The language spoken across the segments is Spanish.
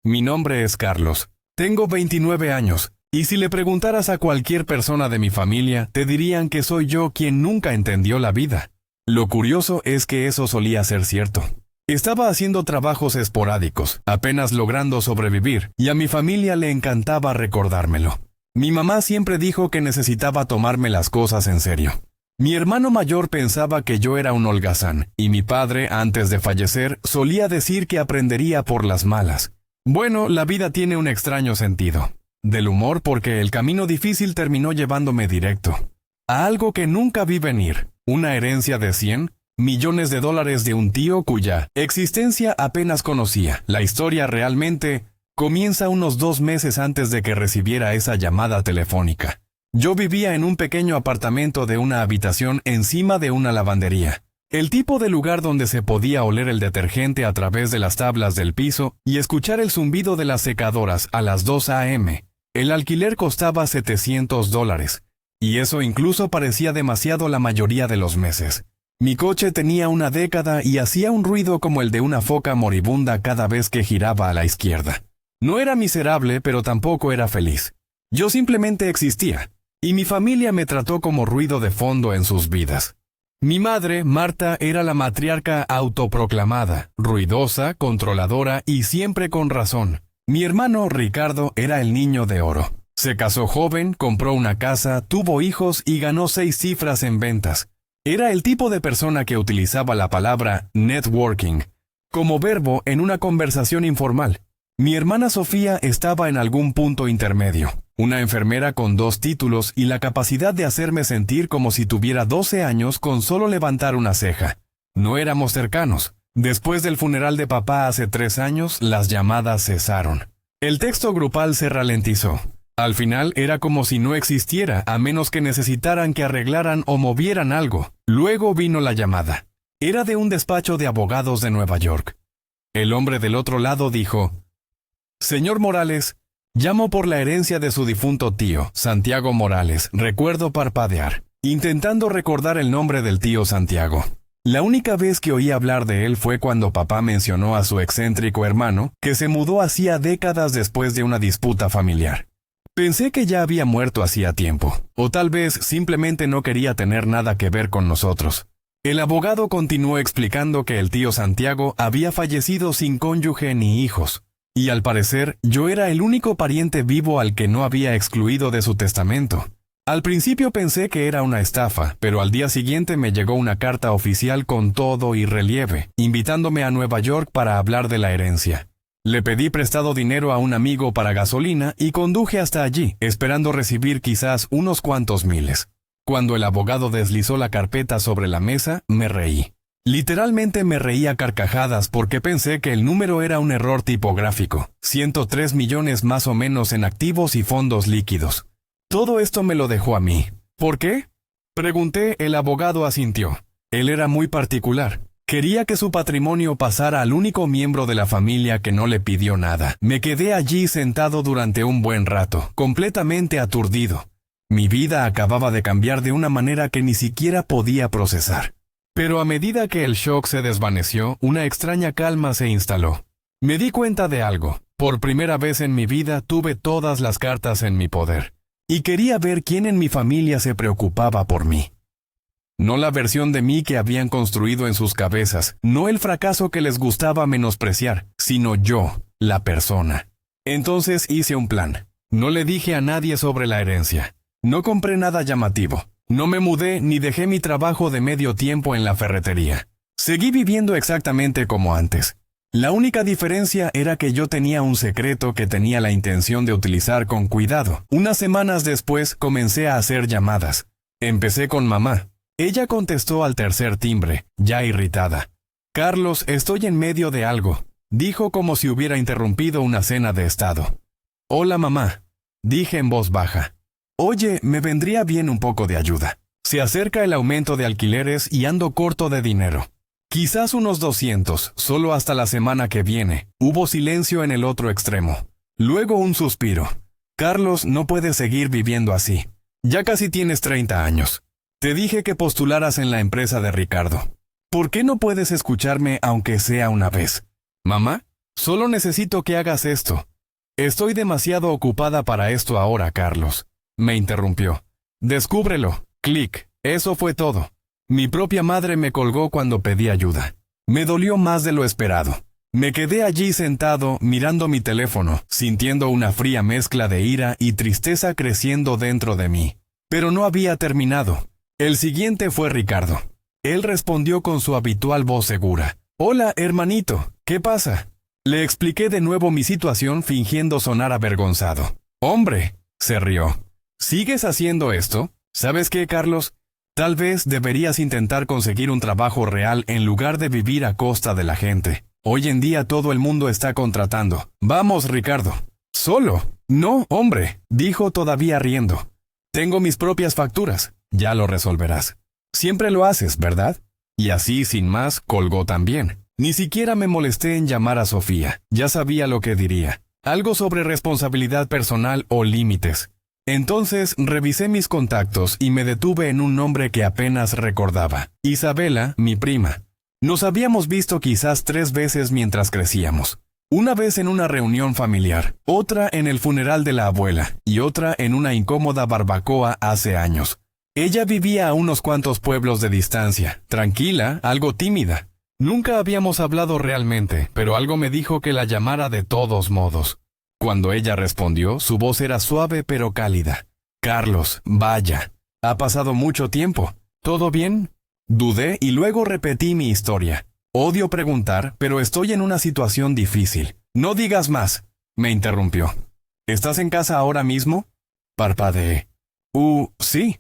Mi nombre es Carlos. Tengo 29 años, y si le preguntaras a cualquier persona de mi familia, te dirían que soy yo quien nunca entendió la vida. Lo curioso es que eso solía ser cierto. Estaba haciendo trabajos esporádicos, apenas logrando sobrevivir, y a mi familia le encantaba recordármelo. Mi mamá siempre dijo que necesitaba tomarme las cosas en serio. Mi hermano mayor pensaba que yo era un holgazán, y mi padre, antes de fallecer, solía decir que aprendería por las malas. Bueno, la vida tiene un extraño sentido. Del humor porque el camino difícil terminó llevándome directo a algo que nunca vi venir, una herencia de $100 millones de un tío cuya existencia apenas conocía. La historia realmente comienza unos 2 meses antes de que recibiera esa llamada telefónica. Yo vivía en un pequeño apartamento de una habitación encima de una lavandería. El tipo de lugar donde se podía oler el detergente a través de las tablas del piso y escuchar el zumbido de las secadoras a las 2 a.m. El alquiler costaba $700, y eso incluso parecía demasiado la mayoría de los meses. Mi coche tenía una década y hacía un ruido como el de una foca moribunda cada vez que giraba a la izquierda. No era miserable, pero tampoco era feliz. Yo simplemente existía, y mi familia me trató como ruido de fondo en sus vidas. Mi madre, Marta, era la matriarca autoproclamada, ruidosa, controladora y siempre con razón. Mi hermano, Ricardo, era el niño de oro. Se casó joven, compró una casa, tuvo hijos y ganó 6 cifras en ventas. Era el tipo de persona que utilizaba la palabra networking como verbo en una conversación informal. Mi hermana Sofía estaba en algún punto intermedio, una enfermera con 2 títulos y la capacidad de hacerme sentir como si tuviera 12 años con solo levantar una ceja. No éramos cercanos. Después del funeral de papá hace 3 años, las llamadas cesaron. El texto grupal se ralentizó. Al final era como si no existiera, a menos que necesitaran que arreglaran o movieran algo. Luego vino la llamada. Era de un despacho de abogados de Nueva York. El hombre del otro lado dijo: «Señor Morales, llamo por la herencia de su difunto tío, Santiago Morales». Recuerdo parpadear, intentando recordar el nombre del tío Santiago. La única vez que oí hablar de él fue cuando papá mencionó a su excéntrico hermano, que se mudó hacía décadas después de una disputa familiar. Pensé que ya había muerto hacía tiempo, o tal vez simplemente no quería tener nada que ver con nosotros. El abogado continuó explicando que el tío Santiago había fallecido sin cónyuge ni hijos, y al parecer yo era el único pariente vivo al que no había excluido de su testamento. Al principio pensé que era una estafa, pero al día siguiente me llegó una carta oficial con todo y relieve, invitándome a Nueva York para hablar de la herencia. Le pedí prestado dinero a un amigo para gasolina y conduje hasta allí, esperando recibir quizás unos cuantos miles. Cuando el abogado deslizó la carpeta sobre la mesa, me reí. Literalmente me reí a carcajadas porque pensé que el número era un error tipográfico. 103 millones más o menos en activos y fondos líquidos. Todo esto me lo dejó a mí. ¿Por qué? Pregunté, el abogado asintió. Él era muy particular. Quería que su patrimonio pasara al único miembro de la familia que no le pidió nada. Me quedé allí sentado durante un buen rato, completamente aturdido. Mi vida acababa de cambiar de una manera que ni siquiera podía procesar. Pero a medida que el shock se desvaneció, una extraña calma se instaló. Me di cuenta de algo. Por primera vez en mi vida tuve todas las cartas en mi poder. Y quería ver quién en mi familia se preocupaba por mí. No la versión de mí que habían construido en sus cabezas, no el fracaso que les gustaba menospreciar, sino yo, la persona. Entonces hice un plan. No le dije a nadie sobre la herencia. No compré nada llamativo. No me mudé ni dejé mi trabajo de medio tiempo en la ferretería. Seguí viviendo exactamente como antes. La única diferencia era que yo tenía un secreto que tenía la intención de utilizar con cuidado. Unas semanas después comencé a hacer llamadas. Empecé con mamá. Ella contestó al tercer timbre, ya irritada. «Carlos, estoy en medio de algo», dijo como si hubiera interrumpido una cena de estado. «Hola, mamá», dije en voz baja. «Oye, me vendría bien un poco de ayuda. Se acerca el aumento de alquileres y ando corto de dinero. Quizás unos 200, solo hasta la semana que viene». Hubo silencio en el otro extremo. Luego un suspiro. «Carlos, no puedes seguir viviendo así. Ya casi tienes 30 años. Te dije que postularas en la empresa de Ricardo. ¿Por qué no puedes escucharme aunque sea una vez?» «¿Mamá?» Solo necesito que hagas esto. Estoy demasiado ocupada para esto ahora, Carlos. Me interrumpió. Descúbrelo. Clic. Eso fue todo. Mi propia madre me colgó cuando pedí ayuda. Me dolió más de lo esperado. Me quedé allí sentado, mirando mi teléfono, sintiendo una fría mezcla de ira y tristeza creciendo dentro de mí. Pero no había terminado. El siguiente fue Ricardo. Él respondió con su habitual voz segura. «Hola, hermanito, ¿qué pasa?» Le expliqué de nuevo mi situación fingiendo sonar avergonzado. «Hombre», se rió. «¿Sigues haciendo esto? ¿Sabes qué, Carlos? Tal vez deberías intentar conseguir un trabajo real en lugar de vivir a costa de la gente. Hoy en día todo el mundo está contratando. Vamos, Ricardo». «¿Solo?» «No, hombre», dijo todavía riendo. «Tengo mis propias facturas. Ya lo resolverás. Siempre lo haces, ¿verdad?» Y así, sin más, colgó también. Ni siquiera me molesté en llamar a Sofía. Ya sabía lo que diría. Algo sobre responsabilidad personal o límites. Entonces revisé mis contactos y me detuve en un nombre que apenas recordaba. Isabela, mi prima. Nos habíamos visto quizás 3 veces mientras crecíamos. Una vez en una reunión familiar, otra en el funeral de la abuela y otra en una incómoda barbacoa hace años. Ella vivía a unos cuantos pueblos de distancia, tranquila, algo tímida. Nunca habíamos hablado realmente, pero algo me dijo que la llamara de todos modos. Cuando ella respondió, su voz era suave pero cálida. «Carlos, vaya. Ha pasado mucho tiempo. ¿Todo bien?» Dudé y luego repetí mi historia. Odio preguntar, pero estoy en una situación difícil. «No digas más», me interrumpió. «¿Estás en casa ahora mismo?» Parpadeé. Sí.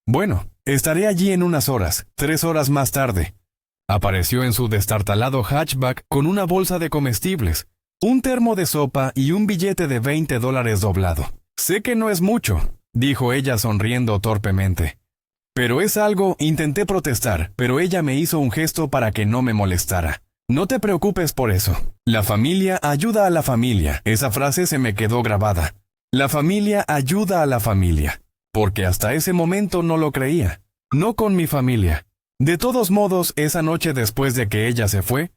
«Bueno, estaré allí en unas horas, 3 horas más tarde». Apareció en su destartalado hatchback con una bolsa de comestibles, un termo de sopa y un billete de $20 doblado. «Sé que no es mucho», dijo ella sonriendo torpemente. «Pero es algo», intenté protestar, pero ella me hizo un gesto para que no me molestara. «No te preocupes por eso. La familia ayuda a la familia». Esa frase se me quedó grabada. La familia ayuda a la familia. Porque hasta ese momento no lo creía. No con mi familia. De todos modos, esa noche después de que ella se fue,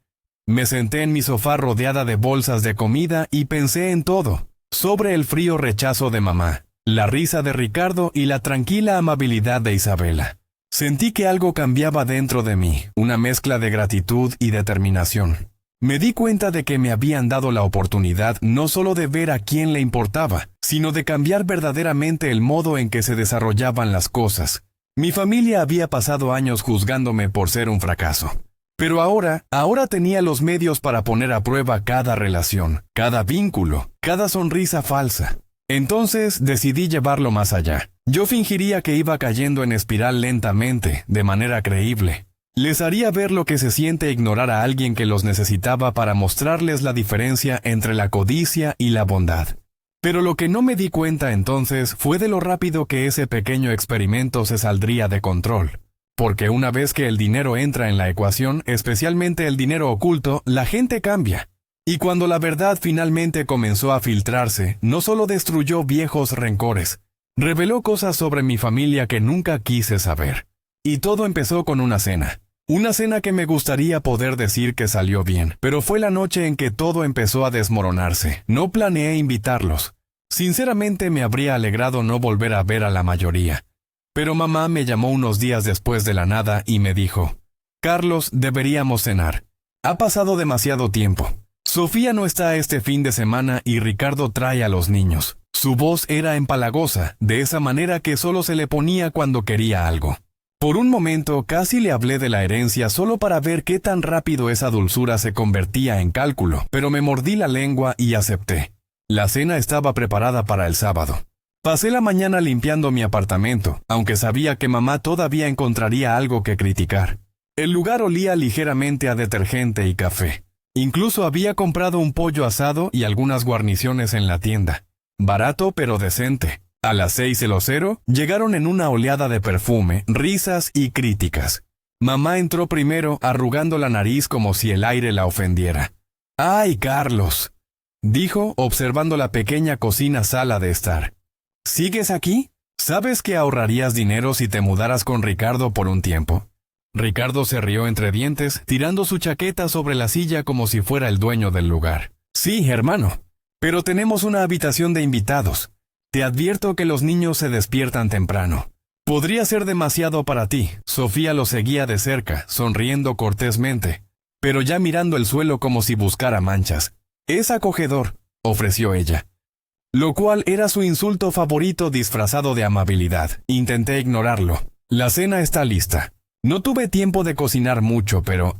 me senté en mi sofá rodeada de bolsas de comida y pensé en todo. Sobre el frío rechazo de mamá, la risa de Ricardo y la tranquila amabilidad de Isabela. Sentí que algo cambiaba dentro de mí, una mezcla de gratitud y determinación. Me di cuenta de que me habían dado la oportunidad no solo de ver a quién le importaba, sino de cambiar verdaderamente el modo en que se desarrollaban las cosas. Mi familia había pasado años juzgándome por ser un fracaso. Pero ahora tenía los medios para poner a prueba cada relación, cada vínculo, cada sonrisa falsa. Entonces decidí llevarlo más allá. Yo fingiría que iba cayendo en espiral lentamente, de manera creíble. Les haría ver lo que se siente ignorar a alguien que los necesitaba para mostrarles la diferencia entre la codicia y la bondad. Pero lo que no me di cuenta entonces fue de lo rápido que ese pequeño experimento se saldría de control. Porque una vez que el dinero entra en la ecuación, especialmente el dinero oculto, la gente cambia. Y cuando la verdad finalmente comenzó a filtrarse, no solo destruyó viejos rencores, reveló cosas sobre mi familia que nunca quise saber. Y todo empezó con una cena. Una cena que me gustaría poder decir que salió bien, pero fue la noche en que todo empezó a desmoronarse. No planeé invitarlos. Sinceramente me habría alegrado no volver a ver a la mayoría. Pero mamá me llamó unos días después de la nada y me dijo: «Carlos, deberíamos cenar. Ha pasado demasiado tiempo. Sofía no está este fin de semana y Ricardo trae a los niños». Su voz era empalagosa, de esa manera que solo se le ponía cuando quería algo. Por un momento casi le hablé de la herencia solo para ver qué tan rápido esa dulzura se convertía en cálculo, pero me mordí la lengua y acepté. La cena estaba preparada para el sábado. Pasé la mañana limpiando mi apartamento, aunque sabía que mamá todavía encontraría algo que criticar. El lugar olía ligeramente a detergente y café. Incluso había comprado un pollo asado y algunas guarniciones en la tienda. Barato pero decente. A las 6:00 llegaron en una oleada de perfume, risas y críticas. Mamá entró primero, arrugando la nariz como si el aire la ofendiera. «¡Ay, Carlos!», dijo, observando la pequeña cocina-sala de estar. «¿Sigues aquí? ¿Sabes que ahorrarías dinero si te mudaras con Ricardo por un tiempo? Ricardo se rió entre dientes, tirando su chaqueta sobre la silla como si fuera el dueño del lugar. Sí, hermano. Pero tenemos una habitación de invitados. Te advierto que los niños se despiertan temprano. Podría ser demasiado para ti. Sofía lo seguía de cerca, sonriendo cortésmente, pero ya mirando el suelo como si buscara manchas. Es acogedor, ofreció ella. Lo cual era su insulto favorito disfrazado de amabilidad. Intenté ignorarlo. La cena está lista. No tuve tiempo de cocinar mucho, pero...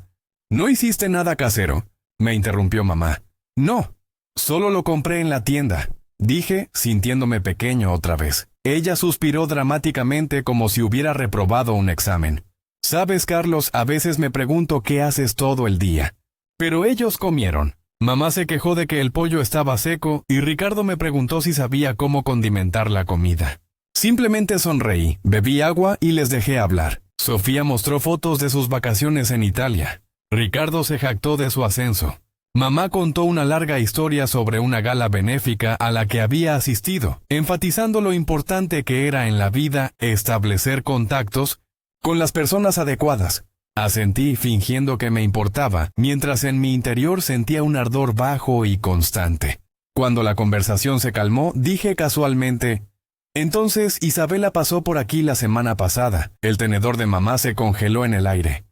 ¿No hiciste nada casero?, me interrumpió mamá. No, solo lo compré en la tienda, dije, sintiéndome pequeño otra vez. Ella suspiró dramáticamente como si hubiera reprobado un examen. Sabes, Carlos, a veces me pregunto qué haces todo el día. Pero ellos comieron. Mamá se quejó de que el pollo estaba seco y Ricardo me preguntó si sabía cómo condimentar la comida. Simplemente sonreí, bebí agua y les dejé hablar. Sofía mostró fotos de sus vacaciones en Italia. Ricardo se jactó de su ascenso. Mamá contó una larga historia sobre una gala benéfica a la que había asistido, enfatizando lo importante que era en la vida establecer contactos con las personas adecuadas. Asentí fingiendo que me importaba, mientras en mi interior sentía un ardor bajo y constante. Cuando la conversación se calmó, dije casualmente: entonces Isabela pasó por aquí la semana pasada. El tenedor de mamá se congeló en el aire.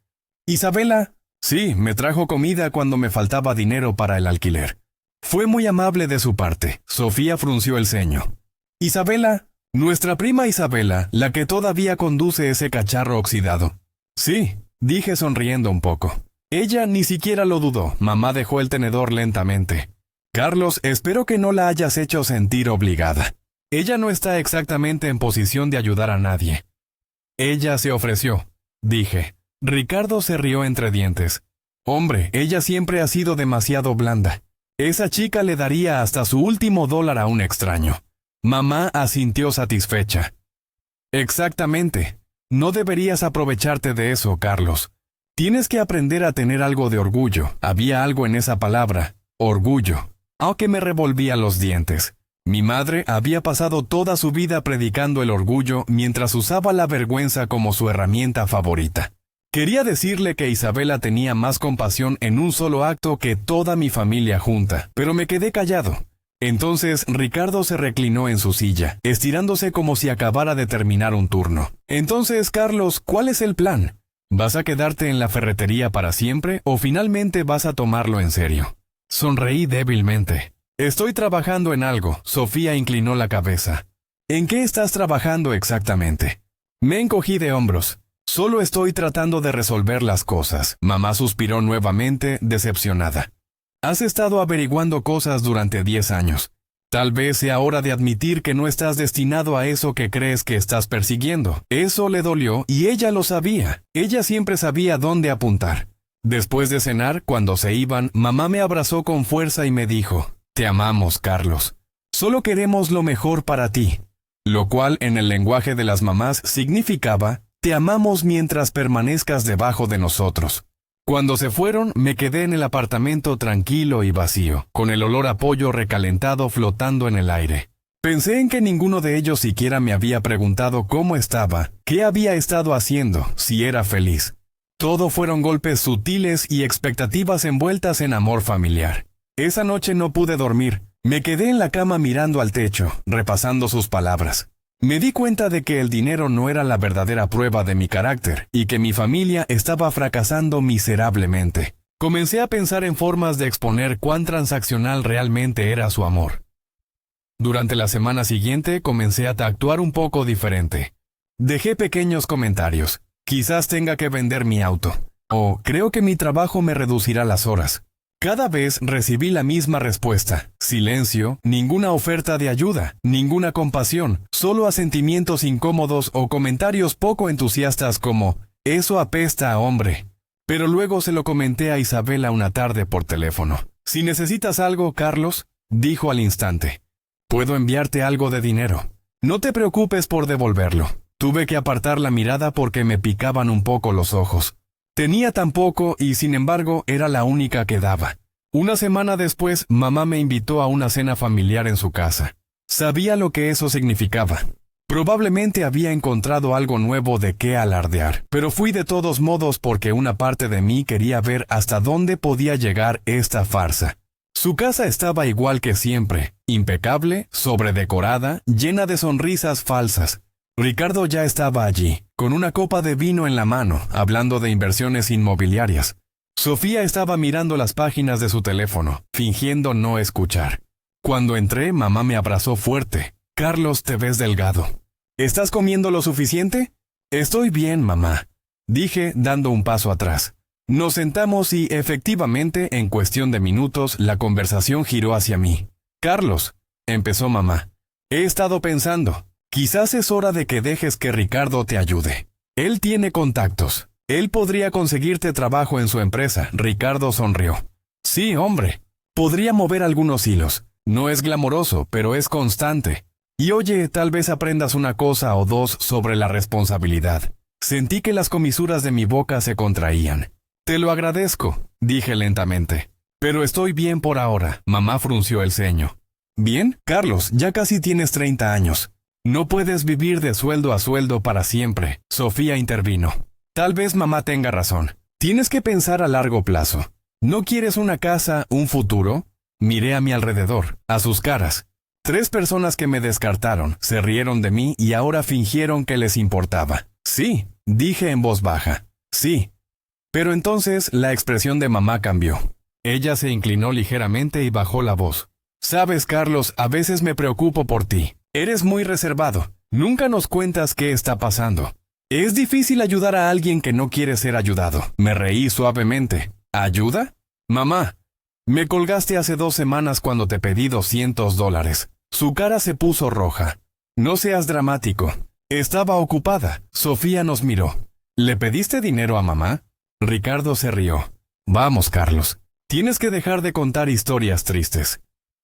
¿Isabela? Sí, me trajo comida cuando me faltaba dinero para el alquiler. Fue muy amable de su parte. Sofía frunció el ceño. ¿Isabela? Nuestra prima Isabela, la que todavía conduce ese cacharro oxidado. Sí, dije sonriendo un poco. Ella ni siquiera lo dudó. Mamá dejó el tenedor lentamente. Carlos, espero que no la hayas hecho sentir obligada. Ella no está exactamente en posición de ayudar a nadie. Ella se ofreció, dije. Ricardo se rió entre dientes. Hombre, ella siempre ha sido demasiado blanda. Esa chica le daría hasta su último dólar a un extraño. Mamá asintió satisfecha. Exactamente. No deberías aprovecharte de eso, Carlos. Tienes que aprender a tener algo de orgullo. Había algo en esa palabra, orgullo, aunque me revolvía los dientes. Mi madre había pasado toda su vida predicando el orgullo mientras usaba la vergüenza como su herramienta favorita. Quería decirle que Isabela tenía más compasión en un solo acto que toda mi familia junta, pero me quedé callado. Entonces Ricardo se reclinó en su silla, estirándose como si acabara de terminar un turno. Entonces, Carlos, ¿cuál es el plan? ¿Vas a quedarte en la ferretería para siempre o finalmente vas a tomarlo en serio? Sonreí débilmente. Estoy trabajando en algo. Sofía inclinó la cabeza. ¿En qué estás trabajando exactamente? Me encogí de hombros. Solo estoy tratando de resolver las cosas. Mamá suspiró nuevamente, decepcionada. Has estado averiguando cosas durante 10 años. Tal vez sea hora de admitir que no estás destinado a eso que crees que estás persiguiendo. Eso le dolió y ella lo sabía. Ella siempre sabía dónde apuntar. Después de cenar, cuando se iban, mamá me abrazó con fuerza y me dijo: te amamos, Carlos. Solo queremos lo mejor para ti. Lo cual, en el lenguaje de las mamás, significaba: te amamos mientras permanezcas debajo de nosotros. Cuando se fueron, me quedé en el apartamento tranquilo y vacío, con el olor a pollo recalentado flotando en el aire. Pensé en que ninguno de ellos siquiera me había preguntado cómo estaba, qué había estado haciendo, si era feliz. Todo fueron golpes sutiles y expectativas envueltas en amor familiar. Esa noche no pude dormir. Me quedé en la cama mirando al techo, repasando sus palabras. Me di cuenta de que el dinero no era la verdadera prueba de mi carácter y que mi familia estaba fracasando miserablemente. Comencé a pensar en formas de exponer cuán transaccional realmente era su amor. Durante la semana siguiente comencé a actuar un poco diferente. Dejé pequeños comentarios. Quizás tenga que vender mi auto. O creo que mi trabajo me reducirá las horas. Cada vez recibí la misma respuesta: silencio, ninguna oferta de ayuda, ninguna compasión, solo asentimientos incómodos o comentarios poco entusiastas como: eso apesta a hombre. Pero luego se lo comenté a Isabela una tarde por teléfono. Si necesitas algo, Carlos, dijo al instante, puedo enviarte algo de dinero. No te preocupes por devolverlo. Tuve que apartar la mirada porque me picaban un poco los ojos. Tenía tan poco y, sin embargo, era la única que daba. Una semana después, mamá me invitó a una cena familiar en su casa. Sabía lo que eso significaba. Probablemente había encontrado algo nuevo de qué alardear, pero fui de todos modos porque una parte de mí quería ver hasta dónde podía llegar esta farsa. Su casa estaba igual que siempre, impecable, sobredecorada, llena de sonrisas falsas. Ricardo ya estaba allí, con una copa de vino en la mano, hablando de inversiones inmobiliarias. Sofía estaba mirando las páginas de su teléfono, fingiendo no escuchar. Cuando entré, mamá me abrazó fuerte. Carlos, te ves delgado. ¿Estás comiendo lo suficiente? Estoy bien, mamá, dije, dando un paso atrás. Nos sentamos y, efectivamente, en cuestión de minutos, la conversación giró hacia mí. Carlos, empezó mamá, he estado pensando. Quizás es hora de que dejes que Ricardo te ayude. Él tiene contactos. Él podría conseguirte trabajo en su empresa. Ricardo sonrió. Sí, hombre. Podría mover algunos hilos. No es glamoroso, pero es constante. Y oye, tal vez aprendas una cosa o dos sobre la responsabilidad. Sentí que las comisuras de mi boca se contraían. Te lo agradezco, dije lentamente. Pero estoy bien por ahora. Mamá frunció el ceño. ¿Bien? Carlos, ya casi tienes 30 años. No puedes vivir de sueldo a sueldo para siempre. Sofía intervino. Tal vez mamá tenga razón. Tienes que pensar a largo plazo. ¿No quieres una casa, un futuro? Miré a mi alrededor, a sus caras. 3 personas que me descartaron, se rieron de mí y ahora fingieron que les importaba. Sí, dije en voz baja. Sí. Pero entonces la expresión de mamá cambió. Ella se inclinó ligeramente y bajó la voz. Sabes, Carlos, a veces me preocupo por ti. Eres muy reservado. Nunca nos cuentas qué está pasando. Es difícil ayudar a alguien que no quiere ser ayudado. Me reí suavemente. ¿Ayuda? Mamá, me colgaste hace 2 semanas cuando te pedí $200. Su cara se puso roja. No seas dramático. Estaba ocupada. Sofía nos miró. ¿Le pediste dinero a mamá? Ricardo se rió. Vamos, Carlos. Tienes que dejar de contar historias tristes.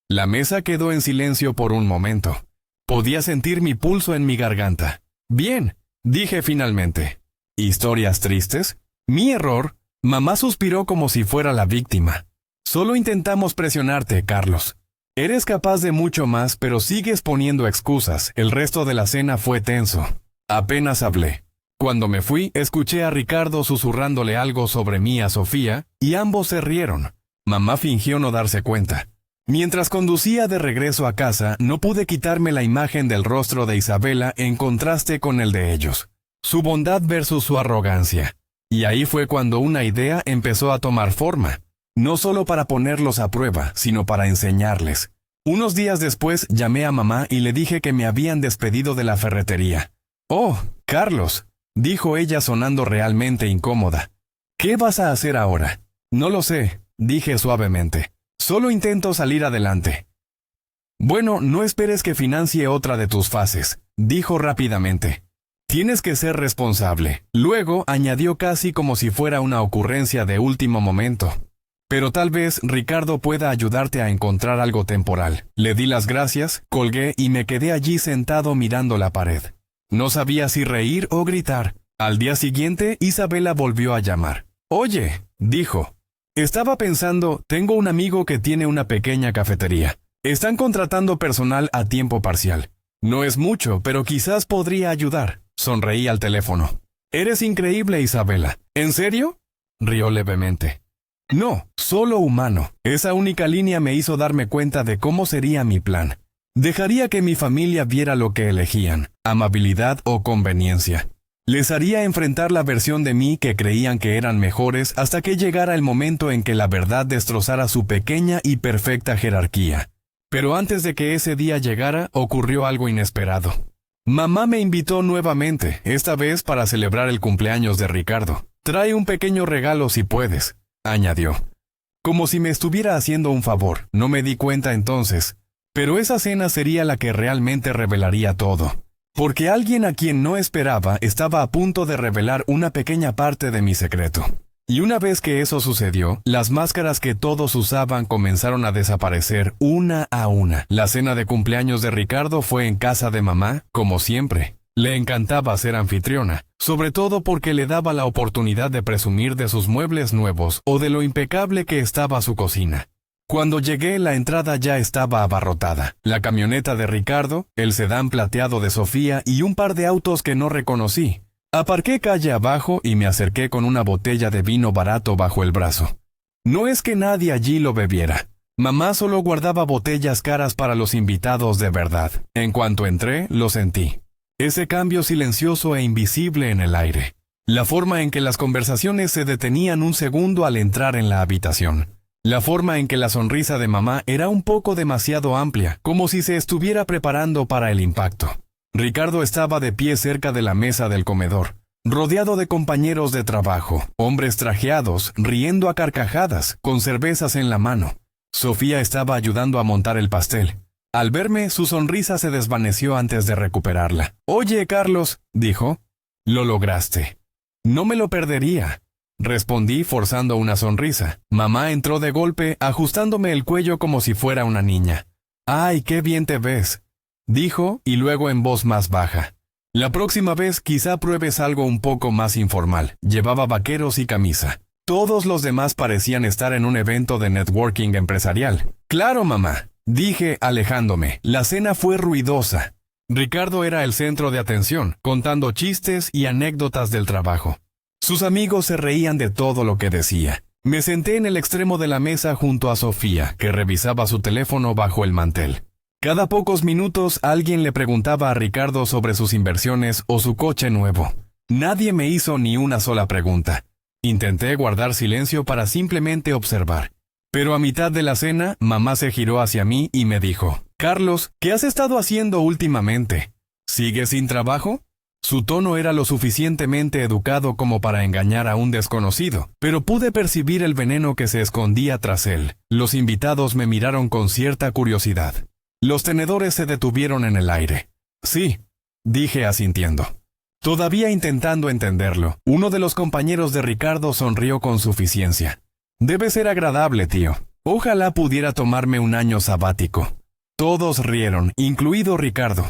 La mesa quedó en silencio por un momento. Podía sentir mi pulso en mi garganta. Bien, dije finalmente. ¿Historias tristes? Mi error. Mamá suspiró como si fuera la víctima. Solo intentamos presionarte, Carlos. Eres capaz de mucho más, pero sigues poniendo excusas. El resto de la cena fue tenso. Apenas hablé. Cuando me fui, escuché a Ricardo susurrándole algo sobre mí a Sofía, y ambos se rieron. Mamá fingió no darse cuenta. Mientras conducía de regreso a casa, no pude quitarme la imagen del rostro de Isabela en contraste con el de ellos. Su bondad versus su arrogancia. Y ahí fue cuando una idea empezó a tomar forma. No solo para ponerlos a prueba, sino para enseñarles. Unos días después llamé a mamá y le dije que me habían despedido de la ferretería. «Oh, Carlos», dijo ella sonando realmente incómoda. «¿Qué vas a hacer ahora?» «No lo sé», dije suavemente. «Solo intento salir adelante». «Bueno, no esperes que financie otra de tus fases», dijo rápidamente. «Tienes que ser responsable». Luego añadió casi como si fuera una ocurrencia de último momento. «Pero tal vez Ricardo pueda ayudarte a encontrar algo temporal». Le di las gracias, colgué y me quedé allí sentado mirando la pared. No sabía si reír o gritar. Al día siguiente, Isabela volvió a llamar. «Oye», dijo. «Estaba pensando, tengo un amigo que tiene una pequeña cafetería. Están contratando personal a tiempo parcial. No es mucho, pero quizás podría ayudar». Sonreí al teléfono. «Eres increíble, Isabela». «¿En serio?», rió levemente. «No, solo humano». Esa única línea me hizo darme cuenta de cómo sería mi plan. Dejaría que mi familia viera lo que elegían, amabilidad o conveniencia. Les haría enfrentar la versión de mí que creían que eran mejores hasta que llegara el momento en que la verdad destrozara su pequeña y perfecta jerarquía. Pero antes de que ese día llegara, ocurrió algo inesperado. Mamá me invitó nuevamente, esta vez para celebrar el cumpleaños de Ricardo. «Trae un pequeño regalo si puedes», añadió. Como si me estuviera haciendo un favor, no me di cuenta entonces. Pero esa cena sería la que realmente revelaría todo. Porque alguien a quien no esperaba estaba a punto de revelar una pequeña parte de mi secreto. Y una vez que eso sucedió, las máscaras que todos usaban comenzaron a desaparecer una a una. La cena de cumpleaños de Ricardo fue en casa de mamá, como siempre. Le encantaba ser anfitriona, sobre todo porque le daba la oportunidad de presumir de sus muebles nuevos o de lo impecable que estaba su cocina. Cuando llegué, la entrada ya estaba abarrotada. La camioneta de Ricardo, el sedán plateado de Sofía y un par de autos que no reconocí. Aparqué calle abajo y me acerqué con una botella de vino barato bajo el brazo. No es que nadie allí lo bebiera. Mamá solo guardaba botellas caras para los invitados de verdad. En cuanto entré, lo sentí. Ese cambio silencioso e invisible en el aire. La forma en que las conversaciones se detenían un segundo al entrar en la habitación. La forma en que la sonrisa de mamá era un poco demasiado amplia, como si se estuviera preparando para el impacto. Ricardo estaba de pie cerca de la mesa del comedor, rodeado de compañeros de trabajo, hombres trajeados, riendo a carcajadas, con cervezas en la mano. Sofía estaba ayudando a montar el pastel. Al verme, su sonrisa se desvaneció antes de recuperarla. «Oye, Carlos», dijo, «lo lograste». «No me lo perdería», respondí forzando una sonrisa. Mamá entró de golpe, ajustándome el cuello como si fuera una niña. «Ay, qué bien te ves», dijo, y luego en voz más baja. «La próxima vez quizá pruebes algo un poco más informal». Llevaba vaqueros y camisa. Todos los demás parecían estar en un evento de networking empresarial. «Claro, mamá», dije, alejándome. La cena fue ruidosa. Ricardo era el centro de atención, contando chistes y anécdotas del trabajo. Sus amigos se reían de todo lo que decía. Me senté en el extremo de la mesa junto a Sofía, que revisaba su teléfono bajo el mantel. Cada pocos minutos alguien le preguntaba a Ricardo sobre sus inversiones o su coche nuevo. Nadie me hizo ni una sola pregunta. Intenté guardar silencio para simplemente observar. Pero a mitad de la cena, mamá se giró hacia mí y me dijo, «Carlos, ¿qué has estado haciendo últimamente? ¿Sigues sin trabajo?» Su tono era lo suficientemente educado como para engañar a un desconocido, pero pude percibir el veneno que se escondía tras él. Los invitados me miraron con cierta curiosidad. Los tenedores se detuvieron en el aire. «Sí», dije asintiendo. Todavía intentando entenderlo, uno de los compañeros de Ricardo sonrió con suficiencia. «Debe ser agradable, tío. Ojalá pudiera tomarme un año sabático». Todos rieron, incluido Ricardo.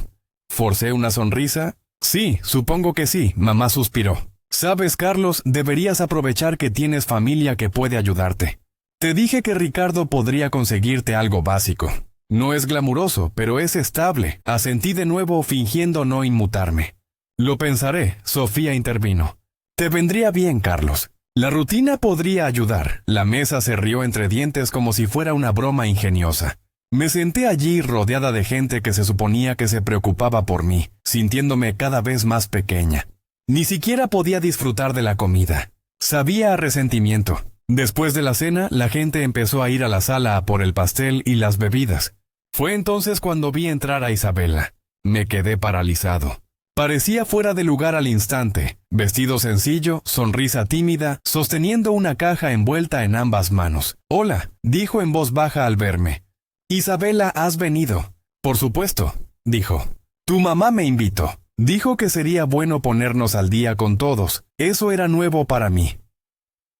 Forcé una sonrisa. «Sí, supongo que sí», mamá suspiró. «Sabes, Carlos, deberías aprovechar que tienes familia que puede ayudarte. Te dije que Ricardo podría conseguirte algo básico. No es glamuroso, pero es estable», asentí de nuevo fingiendo no inmutarme. «Lo pensaré», Sofía intervino. «Te vendría bien, Carlos. La rutina podría ayudar». La mesa se rió entre dientes como si fuera una broma ingeniosa. Me senté allí rodeada de gente que se suponía que se preocupaba por mí, sintiéndome cada vez más pequeña. Ni siquiera podía disfrutar de la comida. Sabía a resentimiento. Después de la cena, la gente empezó a ir a la sala a por el pastel y las bebidas. Fue entonces cuando vi entrar a Isabela. Me quedé paralizado. Parecía fuera de lugar al instante, vestido sencillo, sonrisa tímida, sosteniendo una caja envuelta en ambas manos. «Hola», dijo en voz baja al verme. «Isabela, ¿has venido?» «Por supuesto», dijo. «Tu mamá me invitó. Dijo que sería bueno ponernos al día con todos. Eso era nuevo para mí».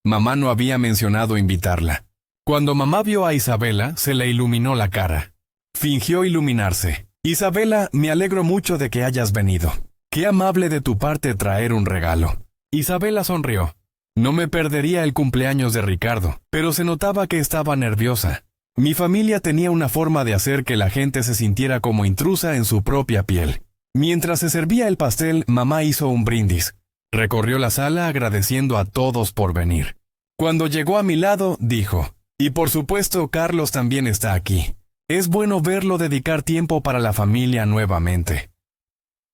Mamá no había mencionado invitarla. Cuando mamá vio a Isabela, se le iluminó la cara. Fingió iluminarse. «Isabela, me alegro mucho de que hayas venido. Qué amable de tu parte traer un regalo». Isabela sonrió. No me perdería el cumpleaños de Ricardo, pero se notaba que estaba nerviosa. Mi familia tenía una forma de hacer que la gente se sintiera como intrusa en su propia piel. Mientras se servía el pastel, mamá hizo un brindis. Recorrió la sala agradeciendo a todos por venir. Cuando llegó a mi lado, dijo, «Y por supuesto, Carlos también está aquí. Es bueno verlo dedicar tiempo para la familia nuevamente».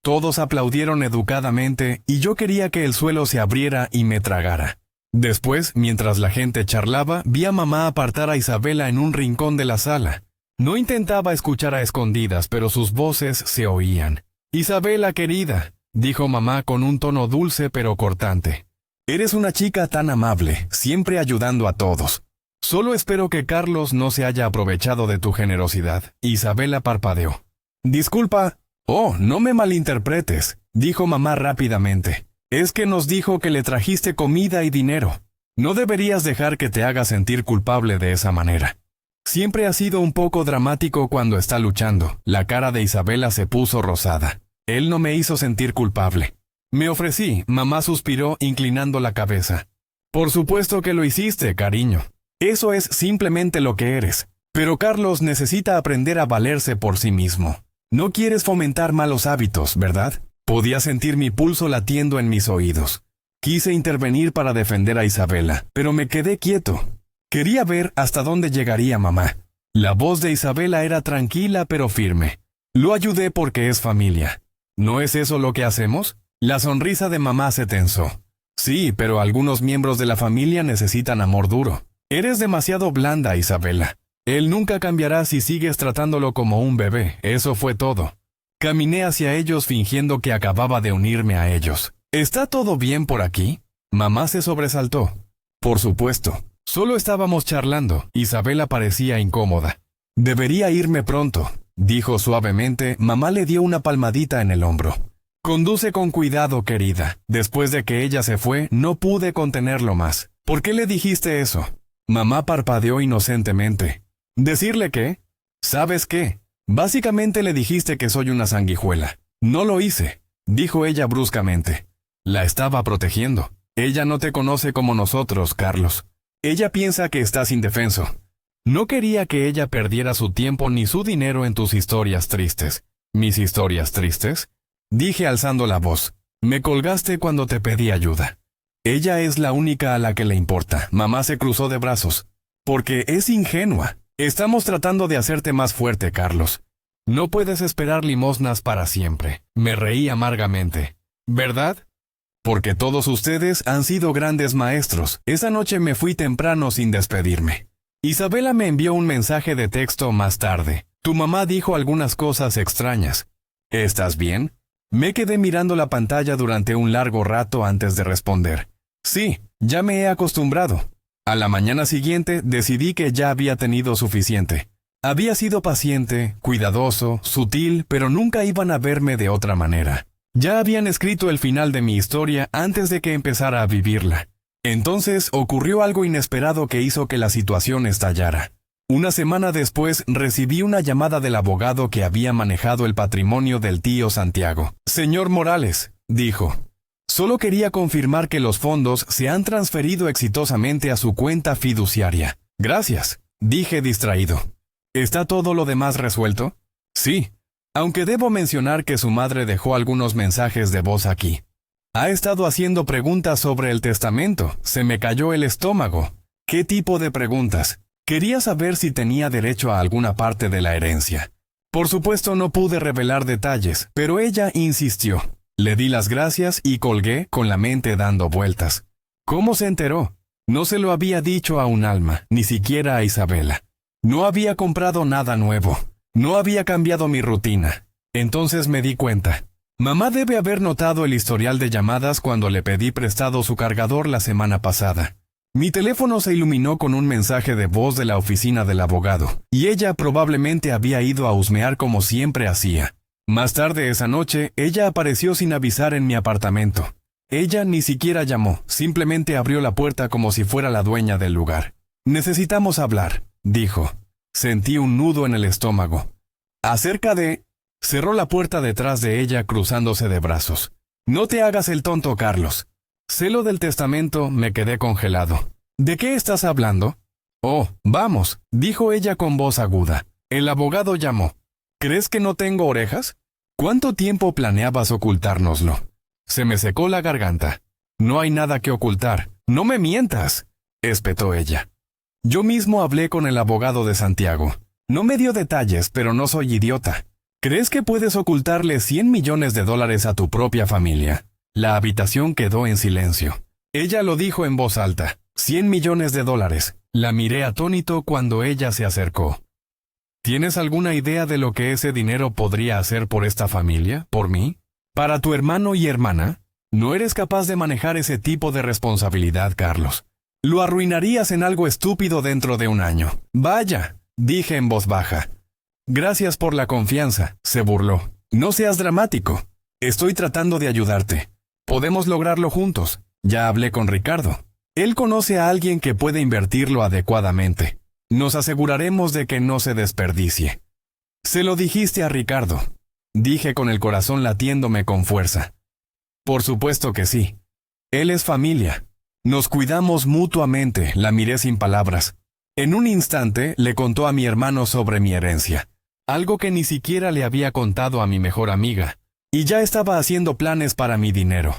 Todos aplaudieron educadamente y yo quería que el suelo se abriera y me tragara. Después, mientras la gente charlaba, vi a mamá apartar a Isabela en un rincón de la sala. No intentaba escuchar a escondidas, pero sus voces se oían. «Isabela, querida», dijo mamá con un tono dulce pero cortante. «Eres una chica tan amable, siempre ayudando a todos. Solo espero que Carlos no se haya aprovechado de tu generosidad». Isabela parpadeó. «Disculpa». «Oh, no me malinterpretes», dijo mamá rápidamente. «Es que nos dijo que le trajiste comida y dinero. No deberías dejar que te haga sentir culpable de esa manera. Siempre ha sido un poco dramático cuando está luchando». La cara de Isabela se puso rosada. «Él no me hizo sentir culpable». «Me ofrecí», mamá suspiró inclinando la cabeza. «Por supuesto que lo hiciste, cariño. Eso es simplemente lo que eres. Pero Carlos necesita aprender a valerse por sí mismo. No quieres fomentar malos hábitos, ¿verdad? Podía sentir mi pulso latiendo en mis oídos. Quise intervenir para defender a Isabela, pero me quedé quieto. Quería ver hasta dónde llegaría mamá. La voz de Isabela era tranquila pero firme. Lo ayudé porque es familia. ¿No es eso lo que hacemos? La sonrisa de mamá se tensó. Sí, pero algunos miembros de la familia necesitan amor duro. Eres demasiado blanda, Isabela. Él nunca cambiará si sigues tratándolo como un bebé, eso fue todo. Caminé hacia ellos fingiendo que acababa de unirme a ellos. ¿Está todo bien por aquí? Mamá se sobresaltó. Por supuesto. Solo estábamos charlando. Isabela parecía incómoda. Debería irme pronto, dijo suavemente. Mamá le dio una palmadita en el hombro. Conduce con cuidado, querida. Después de que ella se fue, no pude contenerlo más. ¿Por qué le dijiste eso? Mamá parpadeó inocentemente. ¿Decirle qué? ¿Sabes qué? Básicamente le dijiste que soy una sanguijuela. No lo hice, dijo ella bruscamente. La estaba protegiendo. Ella no te conoce como nosotros, Carlos. Ella piensa que estás indefenso. No quería que ella perdiera su tiempo ni su dinero en tus historias tristes. ¿Mis historias tristes? Dije alzando la voz. Me colgaste cuando te pedí ayuda. Ella es la única a la que le importa. Mamá se cruzó de brazos. Porque es ingenua. Estamos tratando de hacerte más fuerte, Carlos. No puedes esperar limosnas para siempre. Me reí amargamente. ¿Verdad? Porque todos ustedes han sido grandes maestros. Esa noche me fui temprano sin despedirme. Isabela me envió un mensaje de texto más tarde. Tu mamá dijo algunas cosas extrañas. ¿Estás bien? Me quedé mirando la pantalla durante un largo rato antes de responder. Sí, ya me he acostumbrado. A la mañana siguiente decidí que ya había tenido suficiente. Había sido paciente, cuidadoso, sutil, pero nunca iban a verme de otra manera. Ya habían escrito el final de mi historia antes de que empezara a vivirla. Entonces ocurrió algo inesperado que hizo que la situación estallara. Una semana después recibí una llamada del abogado que había manejado el patrimonio del tío Santiago. Señor Morales, dijo. Solo quería confirmar que los fondos se han transferido exitosamente a su cuenta fiduciaria. Gracias, dije distraído. ¿Está todo lo demás resuelto? Sí, aunque debo mencionar que su madre dejó algunos mensajes de voz aquí. Ha estado haciendo preguntas sobre el testamento. Se me cayó el estómago. ¿Qué tipo de preguntas? Quería saber si tenía derecho a alguna parte de la herencia. Por supuesto no pude revelar detalles, pero ella insistió. Le di las gracias y colgué con la mente dando vueltas. ¿Cómo se enteró? No se lo había dicho a un alma, ni siquiera a Isabela. No había comprado nada nuevo. No había cambiado mi rutina. Entonces me di cuenta. Mamá debe haber notado el historial de llamadas cuando le pedí prestado su cargador la semana pasada. Mi teléfono se iluminó con un mensaje de voz de la oficina del abogado, y ella probablemente había ido a husmear como siempre hacía. Más tarde esa noche, ella apareció sin avisar en mi apartamento. Ella ni siquiera llamó, simplemente abrió la puerta como si fuera la dueña del lugar. Necesitamos hablar, dijo. Sentí un nudo en el estómago. Acerca de... Cerró la puerta detrás de ella cruzándose de brazos. No te hagas el tonto, Carlos. Sé lo del testamento, me quedé congelado. ¿De qué estás hablando? Oh, vamos, dijo ella con voz aguda. El abogado llamó. ¿Crees que no tengo orejas? ¿Cuánto tiempo planeabas ocultárnoslo? Se me secó la garganta. No hay nada que ocultar. No me mientas, espetó ella. Yo mismo hablé con el abogado de Santiago. No me dio detalles, pero no soy idiota. ¿Crees que puedes ocultarle $100 millones a tu propia familia? La habitación quedó en silencio. Ella lo dijo en voz alta. $100 millones. La miré atónito cuando ella se acercó. ¿Tienes alguna idea de lo que ese dinero podría hacer por esta familia, por mí? ¿Para tu hermano y hermana? No eres capaz de manejar ese tipo de responsabilidad, Carlos. Lo arruinarías en algo estúpido dentro de un año. Vaya, dije en voz baja. Gracias por la confianza, se burló. No seas dramático. Estoy tratando de ayudarte. Podemos lograrlo juntos. Ya hablé con Ricardo. Él conoce a alguien que puede invertirlo adecuadamente. Nos aseguraremos de que no se desperdicie. Se lo dijiste a Ricardo. Dije con el corazón latiéndome con fuerza. Por supuesto que sí. Él es familia. Nos cuidamos mutuamente, la miré sin palabras. En un instante le contó a mi hermano sobre mi herencia, algo que ni siquiera le había contado a mi mejor amiga, y ya estaba haciendo planes para mi dinero.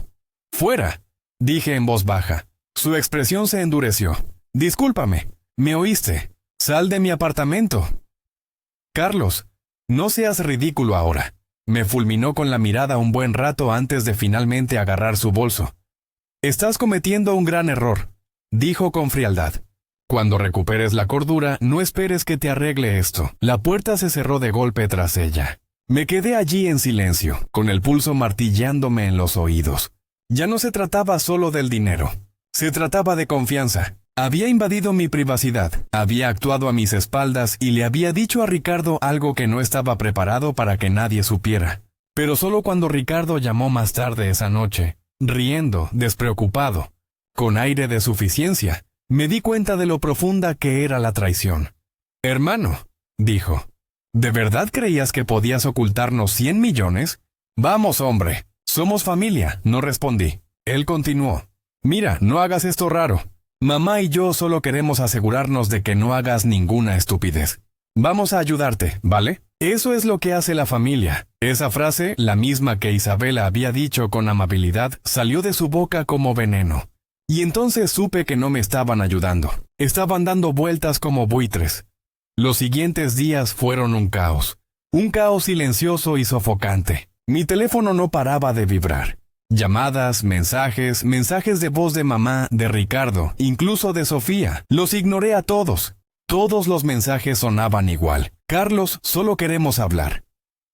«Fuera», dije en voz baja. Su expresión se endureció. «Discúlpame, ¿me oíste? Sal de mi apartamento». «Carlos, no seas ridículo ahora», me fulminó con la mirada un buen rato antes de finalmente agarrar su bolso. «Estás cometiendo un gran error», dijo con frialdad. «Cuando recuperes la cordura, no esperes que te arregle esto». La puerta se cerró de golpe tras ella. Me quedé allí en silencio, con el pulso martillándome en los oídos. Ya no se trataba solo del dinero. Se trataba de confianza. Había invadido mi privacidad, había actuado a mis espaldas y le había dicho a Ricardo algo que no estaba preparado para que nadie supiera. Pero solo cuando Ricardo llamó más tarde esa noche, riendo, despreocupado, con aire de suficiencia, me di cuenta de lo profunda que era la traición. «Hermano», dijo, ¿de verdad creías que podías ocultarnos 100 millones? «Vamos, hombre, somos familia», no respondí. Él continuó. «Mira, no hagas esto raro. Mamá y yo solo queremos asegurarnos de que no hagas ninguna estupidez. Vamos a ayudarte, ¿vale? Eso es lo que hace la familia». Esa frase, la misma que Isabela había dicho con amabilidad, salió de su boca como veneno. Y entonces supe que no me estaban ayudando. Estaban dando vueltas como buitres. Los siguientes días fueron un caos silencioso y sofocante. Mi teléfono no paraba de vibrar. Llamadas, mensajes de voz de mamá, de Ricardo, incluso de Sofía. Los ignoré a todos. Todos los mensajes sonaban igual. «Carlos, solo queremos hablar».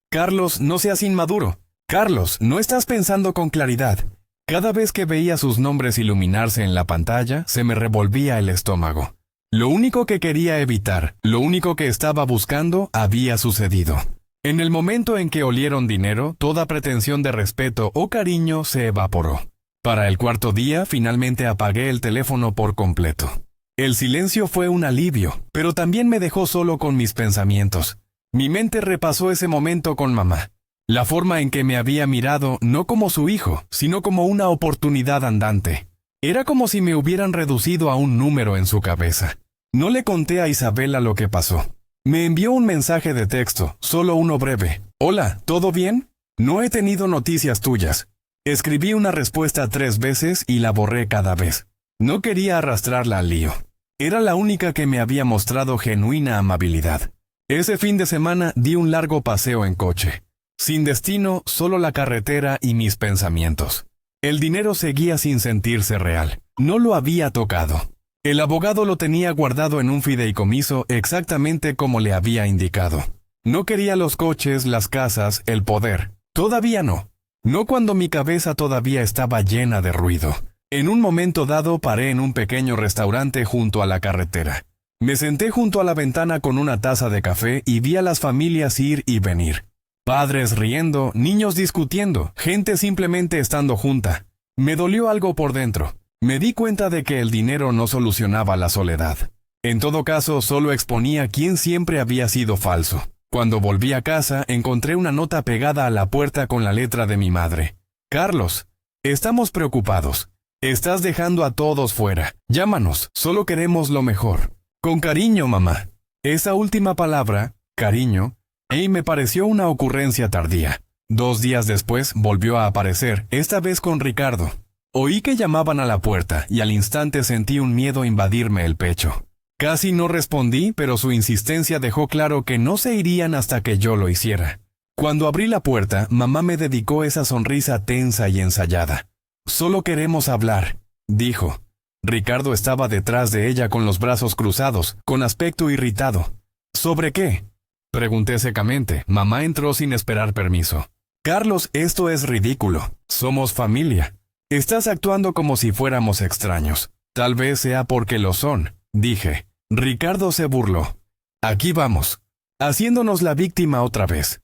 «Carlos, no seas inmaduro». «Carlos, no estás pensando con claridad». Cada vez que veía sus nombres iluminarse en la pantalla, se me revolvía el estómago. Lo único que quería evitar, lo único que estaba buscando, había sucedido. En el momento en que olieron dinero, toda pretensión de respeto o cariño se evaporó. Para el cuarto día, finalmente apagué el teléfono por completo. El silencio fue un alivio, pero también me dejó solo con mis pensamientos. Mi mente repasó ese momento con mamá. La forma en que me había mirado, no como su hijo, sino como una oportunidad andante. Era como si me hubieran reducido a un número en su cabeza. No le conté a Isabela lo que pasó. Me envió un mensaje de texto, solo uno breve. «Hola, ¿todo bien? No he tenido noticias tuyas». Escribí una respuesta 3 veces y la borré cada vez. No quería arrastrarla al lío. Era la única que me había mostrado genuina amabilidad. Ese fin de semana di un largo paseo en coche. Sin destino, solo la carretera y mis pensamientos. El dinero seguía sin sentirse real. No lo había tocado. El abogado lo tenía guardado en un fideicomiso exactamente como le había indicado. No quería los coches, las casas, el poder. Todavía no. No cuando mi cabeza todavía estaba llena de ruido. En un momento dado paré en un pequeño restaurante junto a la carretera. Me senté junto a la ventana con una taza de café y vi a las familias ir y venir. Padres riendo, niños discutiendo, gente simplemente estando junta. Me dolió algo por dentro. Me di cuenta de que el dinero no solucionaba la soledad. En todo caso, solo exponía quién siempre había sido falso. Cuando volví a casa, encontré una nota pegada a la puerta con la letra de mi madre. «Carlos, estamos preocupados. Estás dejando a todos fuera. Llámanos, solo queremos lo mejor. Con cariño, mamá». Esa última palabra, cariño, me pareció una ocurrencia tardía. 2 días después volvió a aparecer, esta vez con Ricardo. Oí que llamaban a la puerta y al instante sentí un miedo invadirme el pecho. Casi no respondí, pero su insistencia dejó claro que no se irían hasta que yo lo hiciera. Cuando abrí la puerta, mamá me dedicó esa sonrisa tensa y ensayada. «Solo queremos hablar», dijo. Ricardo estaba detrás de ella con los brazos cruzados, con aspecto irritado. «¿Sobre qué?», pregunté secamente. Mamá entró sin esperar permiso. «Carlos, esto es ridículo. Somos familia. Estás actuando como si fuéramos extraños. Tal vez sea porque lo son», dije. Ricardo se burló. «Aquí vamos, haciéndonos la víctima otra vez».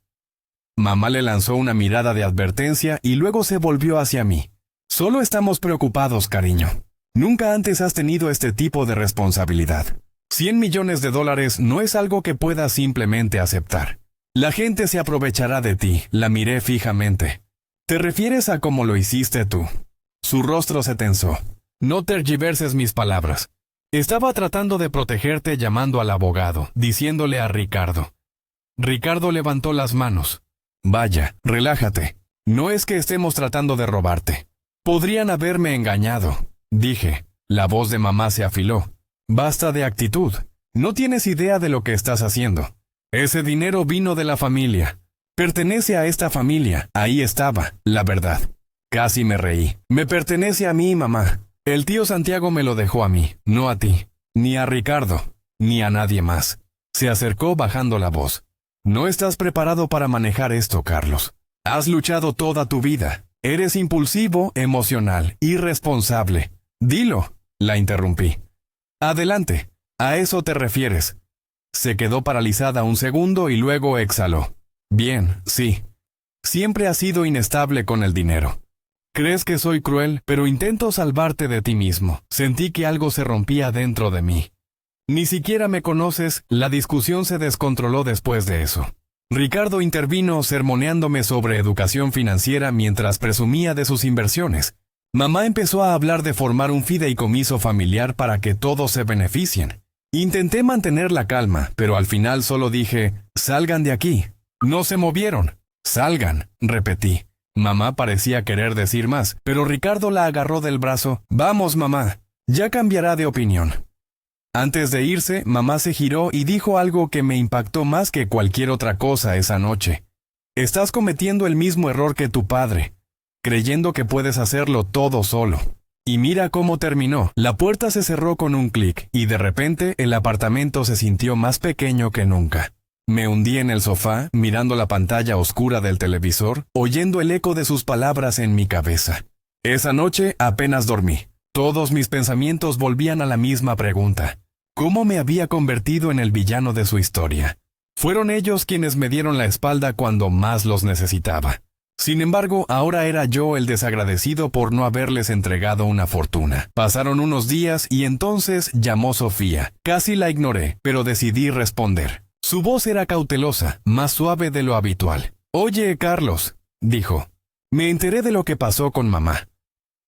Mamá le lanzó una mirada de advertencia y luego se volvió hacia mí. «Solo estamos preocupados, cariño. Nunca antes has tenido este tipo de responsabilidad. $100 millones no es algo que puedas simplemente aceptar. La gente se aprovechará de ti», la miré fijamente. «¿Te refieres a cómo lo hiciste tú?». Su rostro se tensó. «No tergiverses mis palabras. Estaba tratando de protegerte llamando al abogado, diciéndole a Ricardo. Ricardo levantó las manos. Vaya, relájate. No es que estemos tratando de robarte. Podrían haberme engañado, dije. La voz de mamá se afiló. Basta de actitud. No tienes idea de lo que estás haciendo. Ese dinero vino de la familia. Pertenece a esta familia. Ahí estaba, la verdad. Casi me reí. Me pertenece a mí, mamá. El tío Santiago me lo dejó a mí, no a ti, ni a Ricardo, ni a nadie más. Se acercó bajando la voz. No estás preparado para manejar esto, Carlos. Has luchado toda tu vida. Eres impulsivo, emocional, irresponsable. Dilo, la interrumpí. Adelante, a eso te refieres. Se quedó paralizada un segundo y luego exhaló. Bien, sí. Siempre has sido inestable con el dinero. Crees que soy cruel, pero intento salvarte de ti mismo. Sentí que algo se rompía dentro de mí. Ni siquiera me conoces, la discusión se descontroló después de eso. Ricardo intervino sermoneándome sobre educación financiera mientras presumía de sus inversiones. Mamá empezó a hablar de formar un fideicomiso familiar para que todos se beneficien. Intenté mantener la calma, pero al final solo dije, salgan de aquí. No se movieron. Salgan, repetí. Mamá parecía querer decir más, pero Ricardo la agarró del brazo. Vamos, mamá, ya cambiará de opinión. Antes de irse, mamá se giró y dijo algo que me impactó más que cualquier otra cosa esa noche. Estás cometiendo el mismo error que tu padre, creyendo que puedes hacerlo todo solo. Y mira cómo terminó. La puerta se cerró con un clic, y de repente el apartamento se sintió más pequeño que nunca. Me hundí en el sofá, mirando la pantalla oscura del televisor, oyendo el eco de sus palabras en mi cabeza. Esa noche apenas dormí. Todos mis pensamientos volvían a la misma pregunta. ¿Cómo me había convertido en el villano de su historia? Fueron ellos quienes me dieron la espalda cuando más los necesitaba. Sin embargo, ahora era yo el desagradecido por no haberles entregado una fortuna. Pasaron unos días y entonces llamó Sofía. Casi la ignoré, pero decidí responder. Su voz era cautelosa, más suave de lo habitual. «Oye, Carlos», dijo, «me enteré de lo que pasó con mamá».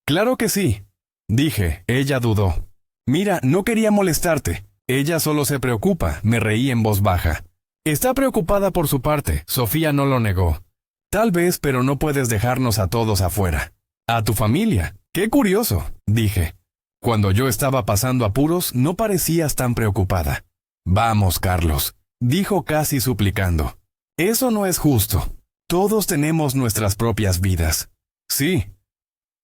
«Claro que sí», dije. Ella dudó. «Mira, no quería molestarte. Ella solo se preocupa», me reí en voz baja. «Está preocupada por su parte», Sofía no lo negó. «Tal vez, pero no puedes dejarnos a todos afuera». «A tu familia. Qué curioso», dije. Cuando yo estaba pasando apuros, no parecías tan preocupada. «Vamos, Carlos», dijo casi suplicando. «Eso no es justo. Todos tenemos nuestras propias vidas». «Sí.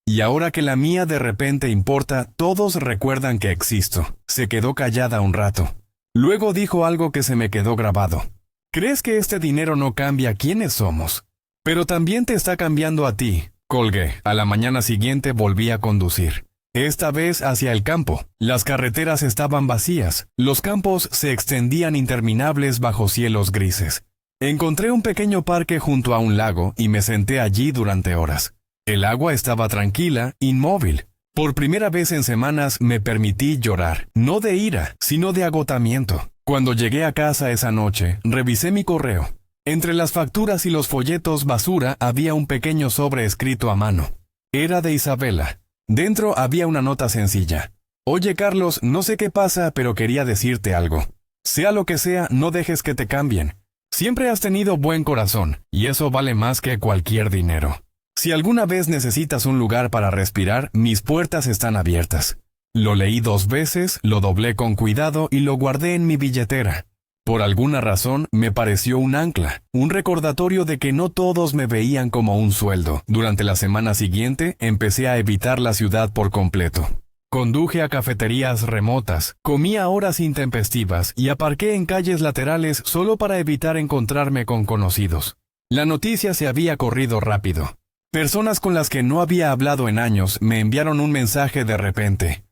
Y ahora que la mía de repente importa, todos recuerdan que existo». Se quedó callada un rato. Luego dijo algo que se me quedó grabado. «¿Crees que este dinero no cambia quiénes somos? Pero también te está cambiando a ti». Colgué. A la mañana siguiente volví a conducir. Esta vez hacia el campo. Las carreteras estaban vacías. Los campos se extendían interminables bajo cielos grises. Encontré un pequeño parque junto a un lago y me senté allí durante horas. El agua estaba tranquila, inmóvil. Por primera vez en semanas me permití llorar, no de ira, sino de agotamiento. Cuando llegué a casa esa noche, revisé mi correo. Entre las facturas y los folletos basura había un pequeño sobre escrito a mano. Era de Isabela. Dentro había una nota sencilla. «Oye, Carlos, no sé qué pasa, pero quería decirte algo. Sea lo que sea, no dejes que te cambien. Siempre has tenido buen corazón, y eso vale más que cualquier dinero. Si alguna vez necesitas un lugar para respirar, mis puertas están abiertas». Lo leí 2 veces, lo doblé con cuidado y lo guardé en mi billetera. Por alguna razón, me pareció un ancla, un recordatorio de que no todos me veían como un sueldo. Durante la semana siguiente, empecé a evitar la ciudad por completo. Conduje a cafeterías remotas, comí a horas intempestivas y aparqué en calles laterales solo para evitar encontrarme con conocidos. La noticia se había corrido rápido. Personas con las que no había hablado en años me enviaron un mensaje de repente.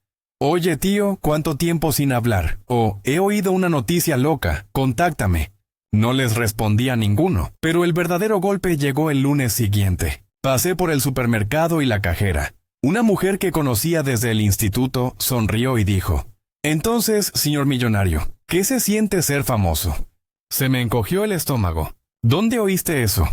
«Oye, tío, ¿cuánto tiempo sin hablar?» O «He oído una noticia loca, contáctame». No les respondí a ninguno, pero el verdadero golpe llegó el lunes siguiente. Pasé por el supermercado y la cajera. Una mujer que conocía desde el instituto sonrió y dijo: «Entonces, señor millonario, ¿qué se siente ser famoso?» Se me encogió el estómago. «¿Dónde oíste eso?»,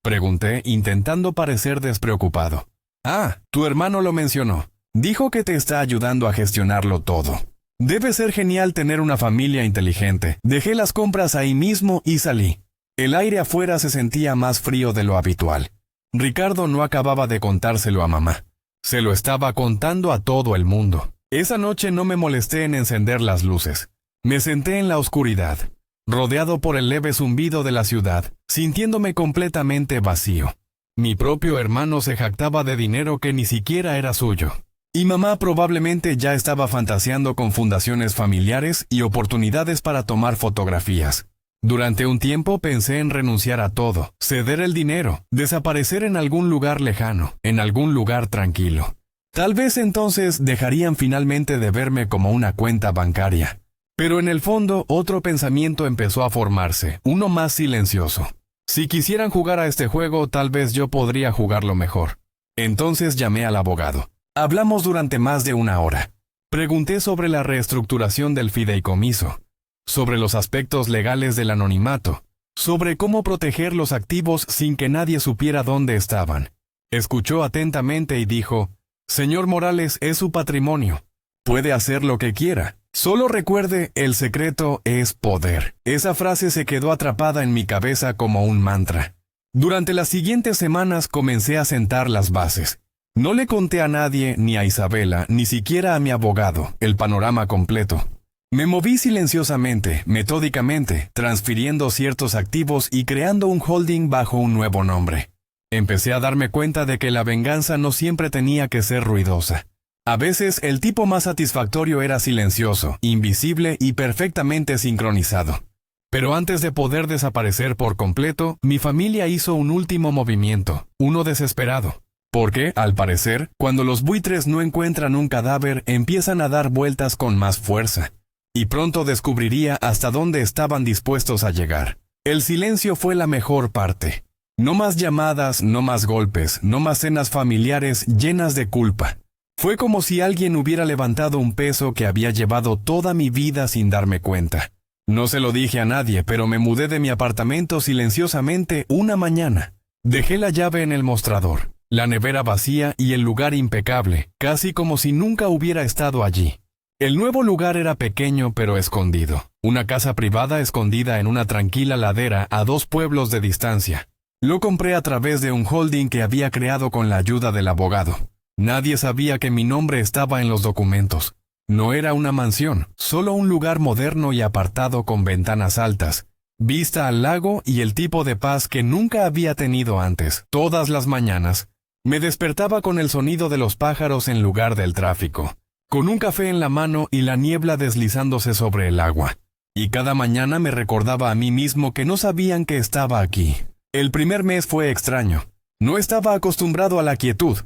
pregunté, intentando parecer despreocupado. «Ah, tu hermano lo mencionó. Dijo que te está ayudando a gestionarlo todo». Debe ser genial tener una familia inteligente. Dejé las compras ahí mismo y salí. El aire afuera se sentía más frío de lo habitual. Ricardo no acababa de contárselo a mamá. Se lo estaba contando a todo el mundo. Esa noche no me molesté en encender las luces. Me senté en la oscuridad, rodeado por el leve zumbido de la ciudad, sintiéndome completamente vacío. Mi propio hermano se jactaba de dinero que ni siquiera era suyo. Y mamá probablemente ya estaba fantaseando con fundaciones familiares y oportunidades para tomar fotografías. Durante un tiempo pensé en renunciar a todo, ceder el dinero, desaparecer en algún lugar lejano, en algún lugar tranquilo. Tal vez entonces dejarían finalmente de verme como una cuenta bancaria. Pero en el fondo otro pensamiento empezó a formarse, uno más silencioso. Si quisieran jugar a este juego, tal vez yo podría jugarlo mejor. Entonces llamé al abogado. Hablamos durante más de una hora. Pregunté sobre la reestructuración del fideicomiso, sobre los aspectos legales del anonimato, sobre cómo proteger los activos sin que nadie supiera dónde estaban. Escuchó atentamente y dijo: «Señor Morales, es su patrimonio. Puede hacer lo que quiera. Solo recuerde, el secreto es poder». Esa frase se quedó atrapada en mi cabeza como un mantra. Durante las siguientes semanas comencé a sentar las bases. No le conté a nadie, ni a Isabela, ni siquiera a mi abogado, el panorama completo. Me moví silenciosamente, metódicamente, transfiriendo ciertos activos y creando un holding bajo un nuevo nombre. Empecé a darme cuenta de que la venganza no siempre tenía que ser ruidosa. A veces el tipo más satisfactorio era silencioso, invisible y perfectamente sincronizado. Pero antes de poder desaparecer por completo, mi familia hizo un último movimiento, uno desesperado. Porque, al parecer, cuando los buitres no encuentran un cadáver, empiezan a dar vueltas con más fuerza. Y pronto descubriría hasta dónde estaban dispuestos a llegar. El silencio fue la mejor parte. No más llamadas, no más golpes, no más cenas familiares llenas de culpa. Fue como si alguien hubiera levantado un peso que había llevado toda mi vida sin darme cuenta. No se lo dije a nadie, pero me mudé de mi apartamento silenciosamente una mañana. Dejé la llave en el mostrador, la nevera vacía y el lugar impecable, casi como si nunca hubiera estado allí. El nuevo lugar era pequeño pero escondido. Una casa privada escondida en una tranquila ladera a 2 pueblos de distancia. Lo compré a través de un holding que había creado con la ayuda del abogado. Nadie sabía que mi nombre estaba en los documentos. No era una mansión, solo un lugar moderno y apartado con ventanas altas, vista al lago y el tipo de paz que nunca había tenido antes. Todas las mañanas, me despertaba con el sonido de los pájaros en lugar del tráfico, con un café en la mano y la niebla deslizándose sobre el agua. Y cada mañana me recordaba a mí mismo que no sabían que estaba aquí. El primer mes fue extraño. No estaba acostumbrado a la quietud.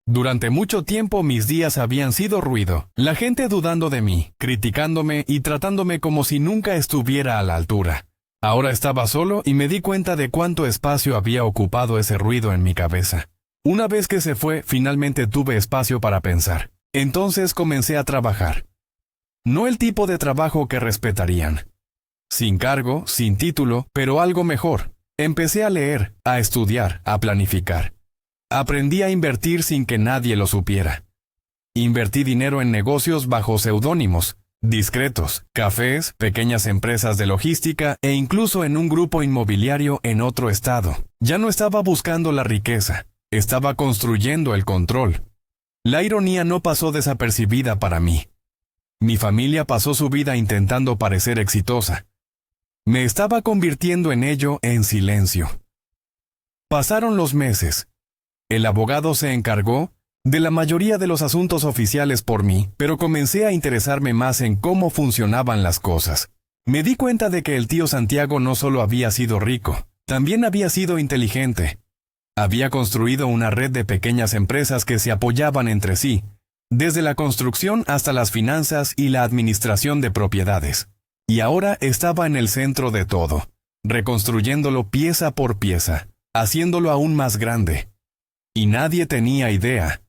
Durante mucho tiempo mis días habían sido ruido, la gente dudando de mí, criticándome y tratándome como si nunca estuviera a la altura. Ahora estaba solo y me di cuenta de cuánto espacio había ocupado ese ruido en mi cabeza. Una vez que se fue, finalmente tuve espacio para pensar. Entonces comencé a trabajar. No el tipo de trabajo que respetarían. Sin cargo, sin título, pero algo mejor. Empecé a leer, a estudiar, a planificar. Aprendí a invertir sin que nadie lo supiera. Invertí dinero en negocios bajo seudónimos, discretos, cafés, pequeñas empresas de logística e incluso en un grupo inmobiliario en otro estado. Ya no estaba buscando la riqueza, estaba construyendo el control. La ironía no pasó desapercibida para mí. Mi familia pasó su vida intentando parecer exitosa. Me estaba convirtiendo en ello en silencio. Pasaron los meses. El abogado se encargó de la mayoría de los asuntos oficiales por mí, pero comencé a interesarme más en cómo funcionaban las cosas. Me di cuenta de que el tío Santiago no solo había sido rico, también había sido inteligente. Había construido una red de pequeñas empresas que se apoyaban entre sí, desde la construcción hasta las finanzas y la administración de propiedades. Y ahora estaba en el centro de todo, reconstruyéndolo pieza por pieza, haciéndolo aún más grande. Y nadie tenía idea.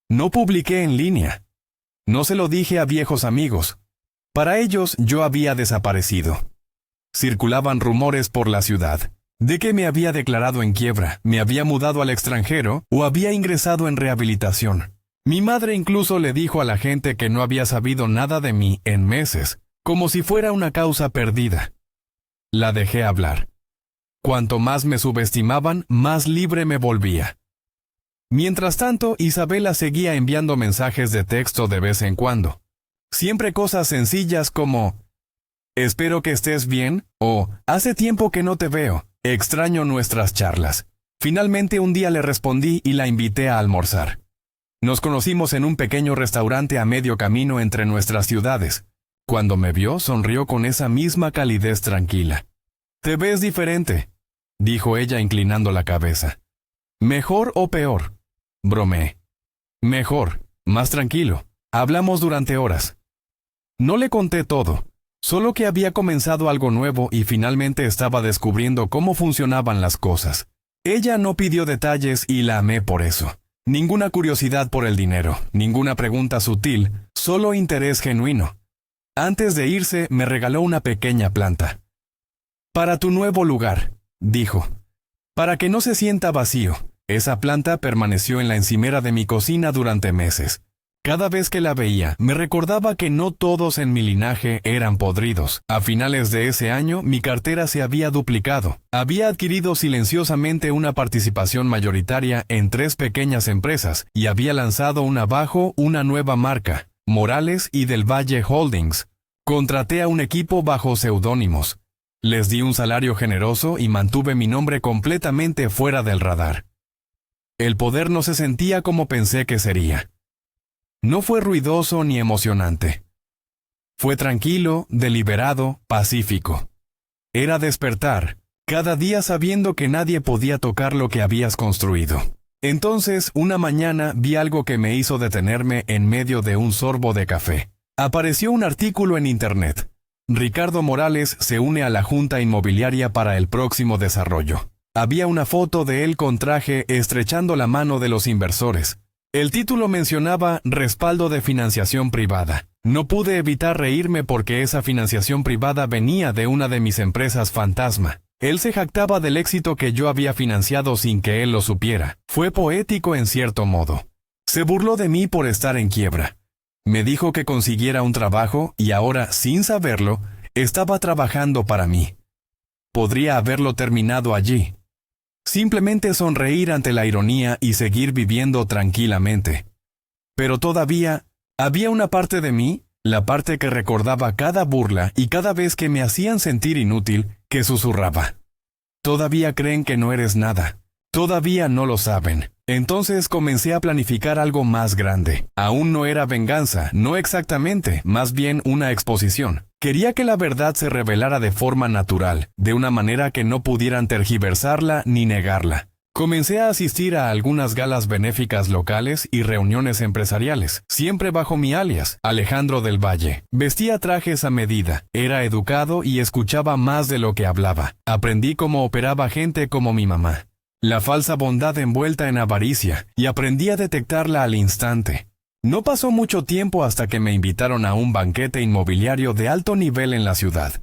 No publiqué en línea. No se lo dije a viejos amigos. Para ellos yo había desaparecido. Circulaban rumores por la ciudad de que me había declarado en quiebra, me había mudado al extranjero o había ingresado en rehabilitación. Mi madre incluso le dijo a la gente que no había sabido nada de mí en meses, como si fuera una causa perdida. La dejé hablar. Cuanto más me subestimaban, más libre me volvía. Mientras tanto, Isabela seguía enviando mensajes de texto de vez en cuando. Siempre cosas sencillas como «Espero que estés bien» o «Hace tiempo que no te veo, extraño nuestras charlas». Finalmente un día le respondí y la invité a almorzar. Nos conocimos en un pequeño restaurante a medio camino entre nuestras ciudades. Cuando me vio, sonrió con esa misma calidez tranquila. «Te ves diferente», dijo ella inclinando la cabeza. «¿Mejor o peor?», bromeé. «Mejor, más tranquilo. Hablamos durante horas». No le conté todo, solo que había comenzado algo nuevo y finalmente estaba descubriendo cómo funcionaban las cosas. Ella no pidió detalles y la amé por eso. Ninguna curiosidad por el dinero, ninguna pregunta sutil, solo interés genuino. Antes de irse, me regaló una pequeña planta. «Para tu nuevo lugar», dijo. «Para que no se sienta vacío». Esa planta permaneció en la encimera de mi cocina durante meses. Cada vez que la veía, me recordaba que no todos en mi linaje eran podridos. A finales de ese año, mi cartera se había duplicado. Había adquirido silenciosamente una participación mayoritaria en 3 pequeñas empresas y había lanzado una nueva marca, Morales y del Valle Holdings. Contraté a un equipo bajo seudónimos. Les di un salario generoso y mantuve mi nombre completamente fuera del radar. El poder no se sentía como pensé que sería. No fue ruidoso ni emocionante. Fue tranquilo, deliberado, pacífico. Era despertar, cada día sabiendo que nadie podía tocar lo que habías construido. Entonces, una mañana vi algo que me hizo detenerme en medio de un sorbo de café. Apareció un artículo en Internet. Ricardo Morales se une a la Junta Inmobiliaria para el próximo desarrollo. Había una foto de él con traje estrechando la mano de los inversores. El título mencionaba respaldo de financiación privada. No pude evitar reírme porque esa financiación privada venía de una de mis empresas fantasma. Él se jactaba del éxito que yo había financiado sin que él lo supiera. Fue poético en cierto modo. Se burló de mí por estar en quiebra. Me dijo que consiguiera un trabajo y ahora, sin saberlo, estaba trabajando para mí. Podría haberlo terminado allí. Simplemente sonreír ante la ironía y seguir viviendo tranquilamente. Pero todavía, había una parte de mí, la parte que recordaba cada burla y cada vez que me hacían sentir inútil, que susurraba. Todavía creen que no eres nada. Todavía no lo saben. Entonces comencé a planificar algo más grande. Aún no era venganza, no exactamente, más bien una exposición. Quería que la verdad se revelara de forma natural, de una manera que no pudieran tergiversarla ni negarla. Comencé a asistir a algunas galas benéficas locales y reuniones empresariales, siempre bajo mi alias, Alejandro del Valle. Vestía trajes a medida, era educado y escuchaba más de lo que hablaba. Aprendí cómo operaba gente como mi mamá. La falsa bondad envuelta en avaricia, y aprendí a detectarla al instante. No pasó mucho tiempo hasta que me invitaron a un banquete inmobiliario de alto nivel en la ciudad.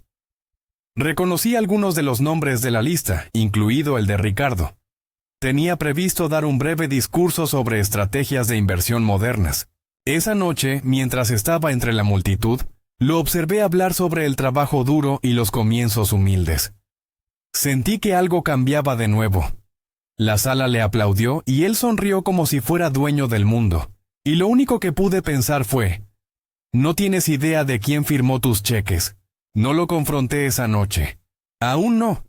Reconocí algunos de los nombres de la lista, incluido el de Ricardo. Tenía previsto dar un breve discurso sobre estrategias de inversión modernas. Esa noche, mientras estaba entre la multitud, lo observé hablar sobre el trabajo duro y los comienzos humildes. Sentí que algo cambiaba de nuevo. La sala le aplaudió y él sonrió como si fuera dueño del mundo. Y lo único que pude pensar fue, no tienes idea de quién firmó tus cheques. No lo confronté esa noche. Aún no.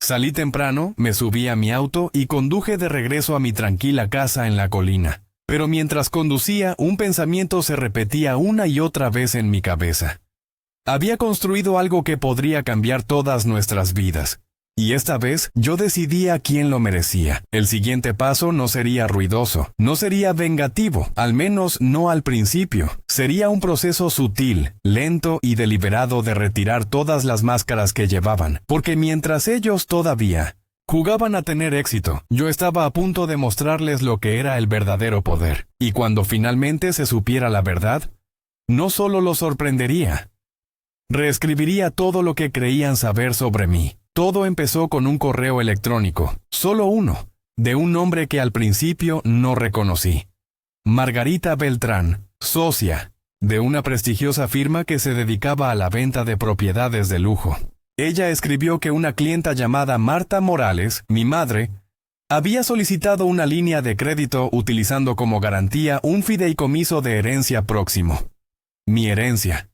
Salí temprano, me subí a mi auto y conduje de regreso a mi tranquila casa en la colina. Pero mientras conducía, un pensamiento se repetía una y otra vez en mi cabeza. Había construido algo que podría cambiar todas nuestras vidas. Y esta vez yo decidía quién lo merecía. El siguiente paso no sería ruidoso, no sería vengativo, al menos no al principio. Sería un proceso sutil, lento y deliberado de retirar todas las máscaras que llevaban, porque mientras ellos todavía jugaban a tener éxito, yo estaba a punto de mostrarles lo que era el verdadero poder. Y cuando finalmente se supiera la verdad, no solo los sorprendería, reescribiría todo lo que creían saber sobre mí. Todo empezó con un correo electrónico, solo uno, de un nombre que al principio no reconocí. Margarita Beltrán, socia de una prestigiosa firma que se dedicaba a la venta de propiedades de lujo. Ella escribió que una clienta llamada Marta Morales, mi madre, había solicitado una línea de crédito utilizando como garantía un fideicomiso de herencia próximo. Mi herencia.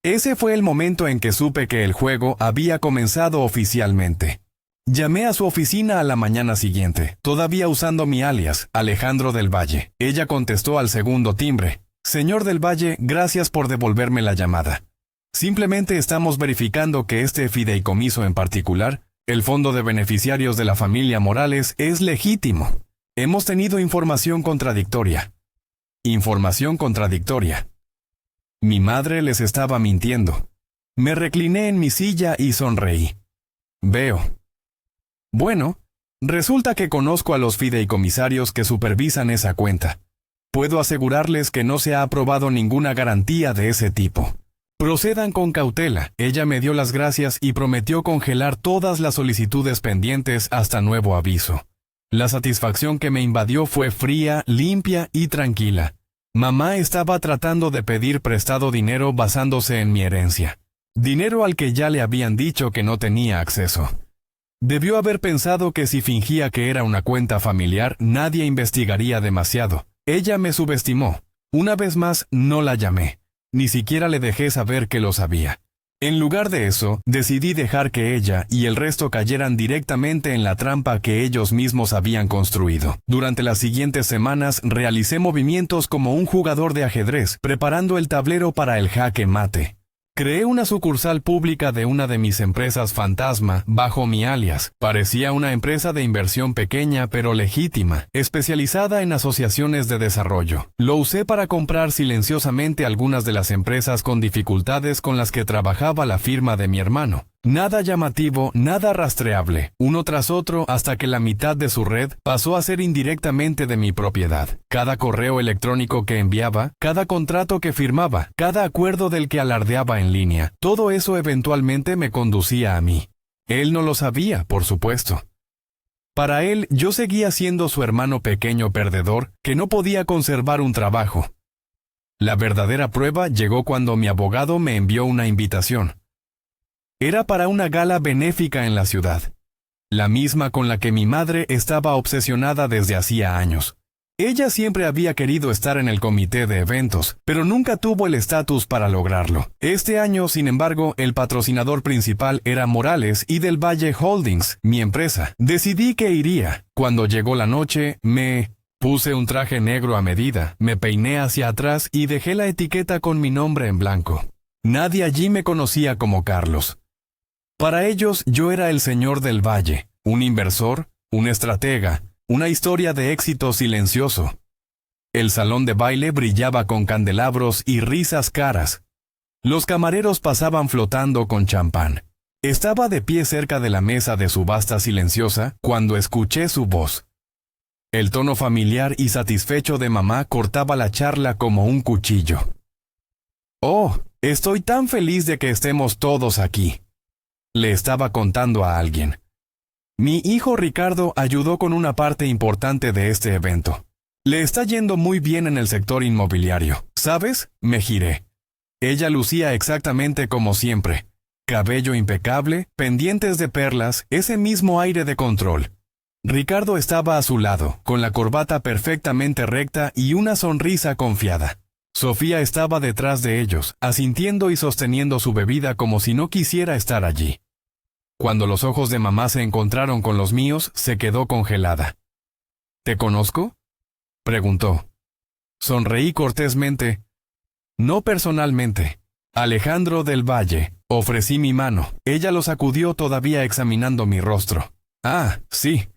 Ese fue el momento en que supe que el juego había comenzado oficialmente. Llamé a su oficina a la mañana siguiente, todavía usando mi alias, Alejandro del Valle. Ella contestó al segundo timbre. Señor del Valle, gracias por devolverme la llamada. Simplemente estamos verificando que este fideicomiso en particular, el fondo de beneficiarios de la familia Morales, es legítimo. Hemos tenido información contradictoria. Información contradictoria. Mi madre les estaba mintiendo. Me recliné en mi silla y sonreí. Veo. Bueno, resulta que conozco a los fideicomisarios que supervisan esa cuenta. Puedo asegurarles que no se ha aprobado ninguna garantía de ese tipo. Procedan con cautela. Ella me dio las gracias y prometió congelar todas las solicitudes pendientes hasta nuevo aviso. La satisfacción que me invadió fue fría, limpia y tranquila. Mamá estaba tratando de pedir prestado dinero basándose en mi herencia. Dinero al que ya le habían dicho que no tenía acceso. Debió haber pensado que si fingía que era una cuenta familiar, nadie investigaría demasiado. Ella me subestimó. Una vez más, no la llamé. Ni siquiera le dejé saber que lo sabía. En lugar de eso, decidí dejar que ella y el resto cayeran directamente en la trampa que ellos mismos habían construido. Durante las siguientes semanas, realicé movimientos como un jugador de ajedrez, preparando el tablero para el jaque mate. Creé una sucursal pública de una de mis empresas fantasma bajo mi alias. Parecía una empresa de inversión pequeña pero legítima, especializada en asociaciones de desarrollo. Lo usé para comprar silenciosamente algunas de las empresas con dificultades con las que trabajaba la firma de mi hermano. Nada llamativo, nada rastreable, uno tras otro hasta que la mitad de su red pasó a ser indirectamente de mi propiedad. Cada correo electrónico que enviaba, cada contrato que firmaba, cada acuerdo del que alardeaba en línea, todo eso eventualmente me conducía a mí. Él no lo sabía, por supuesto. Para él, yo seguía siendo su hermano pequeño perdedor que no podía conservar un trabajo. La verdadera prueba llegó cuando mi abogado me envió una invitación. Era para una gala benéfica en la ciudad, la misma con la que mi madre estaba obsesionada desde hacía años. Ella siempre había querido estar en el comité de eventos, pero nunca tuvo el estatus para lograrlo. Este año, sin embargo, el patrocinador principal era Morales y del Valle Holdings, mi empresa. Decidí que iría. Cuando llegó la noche, me puse un traje negro a medida, me peiné hacia atrás y dejé la etiqueta con mi nombre en blanco. Nadie allí me conocía como Carlos. Para ellos yo era el señor del Valle, un inversor, un estratega, una historia de éxito silencioso. El salón de baile brillaba con candelabros y risas caras. Los camareros pasaban flotando con champán. Estaba de pie cerca de la mesa de subasta silenciosa cuando escuché su voz. El tono familiar y satisfecho de mamá cortaba la charla como un cuchillo. «Oh, estoy tan feliz de que estemos todos aquí», le estaba contando a alguien. Mi hijo Ricardo ayudó con una parte importante de este evento. Le está yendo muy bien en el sector inmobiliario. ¿Sabes? Me giré. Ella lucía exactamente como siempre. Cabello impecable, pendientes de perlas, ese mismo aire de control. Ricardo estaba a su lado, con la corbata perfectamente recta y una sonrisa confiada. Sofía estaba detrás de ellos, asintiendo y sosteniendo su bebida como si no quisiera estar allí. Cuando los ojos de mamá se encontraron con los míos, se quedó congelada. ¿Te conozco?, preguntó. Sonreí cortésmente. No personalmente. Alejandro del Valle. Ofrecí mi mano. Ella lo sacudió todavía examinando mi rostro. Ah, sí.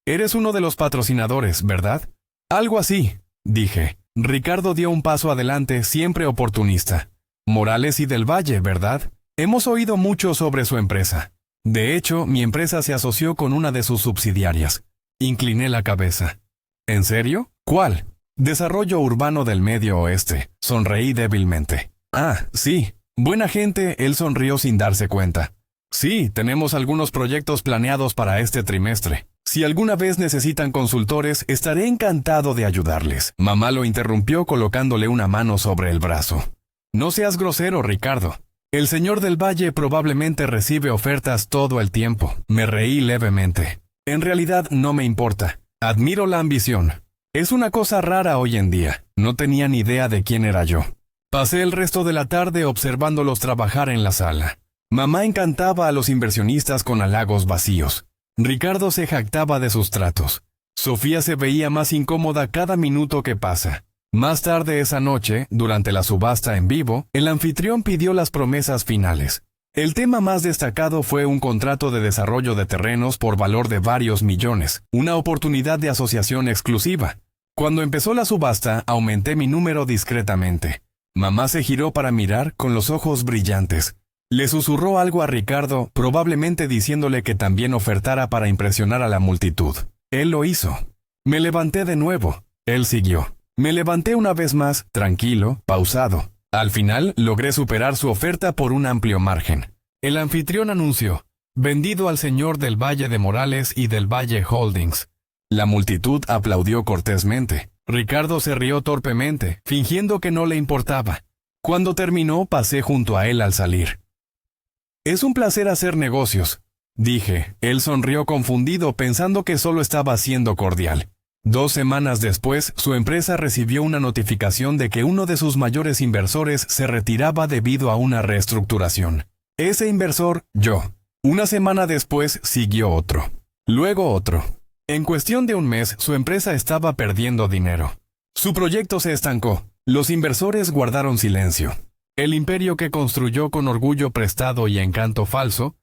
Eres uno de los patrocinadores, ¿verdad? Algo así, dije. Ricardo dio un paso adelante, siempre oportunista. Morales y del Valle, ¿verdad? Hemos oído mucho sobre su empresa. De hecho, mi empresa se asoció con una de sus subsidiarias. Incliné la cabeza. ¿En serio? ¿Cuál? Desarrollo Urbano del Medio Oeste. Sonreí débilmente. Ah, sí. Buena gente, él sonrió sin darse cuenta. Sí, tenemos algunos proyectos planeados para este trimestre. Si alguna vez necesitan consultores, estaré encantado de ayudarles. Mamá lo interrumpió colocándole una mano sobre el brazo. No seas grosero, Ricardo. El señor del Valle probablemente recibe ofertas todo el tiempo. Me reí levemente. En realidad no me importa. Admiro la ambición. Es una cosa rara hoy en día. No tenía ni idea de quién era yo. Pasé el resto de la tarde observándolos trabajar en la sala. Mamá encantaba a los inversionistas con halagos vacíos. Ricardo se jactaba de sus tratos. Sofía se veía más incómoda cada minuto que pasa. Más tarde esa noche, durante la subasta en vivo, el anfitrión pidió las promesas finales. El tema más destacado fue un contrato de desarrollo de terrenos por valor de varios millones, una oportunidad de asociación exclusiva. Cuando empezó la subasta, aumenté mi número discretamente. Mamá se giró para mirar con los ojos brillantes. Le susurró algo a Ricardo, probablemente diciéndole que también ofertara para impresionar a la multitud. Él lo hizo. Me levanté de nuevo. Él siguió. Me levanté una vez más, tranquilo, pausado. Al final, logré superar su oferta por un amplio margen. El anfitrión anunció, vendido al señor del Valle de Morales y del Valle Holdings. La multitud aplaudió cortésmente. Ricardo se rió torpemente, fingiendo que no le importaba. Cuando terminó, pasé junto a él al salir. Es un placer hacer negocios, dije. Él sonrió confundido pensando que solo estaba siendo cordial. 2 semanas después, su empresa recibió una notificación de que uno de sus mayores inversores se retiraba debido a una reestructuración. Ese inversor, yo. Una semana después, siguió otro. Luego otro. En cuestión de un mes, su empresa estaba perdiendo dinero. Su proyecto se estancó. Los inversores guardaron silencio. El imperio que construyó con orgullo prestado y encanto falso,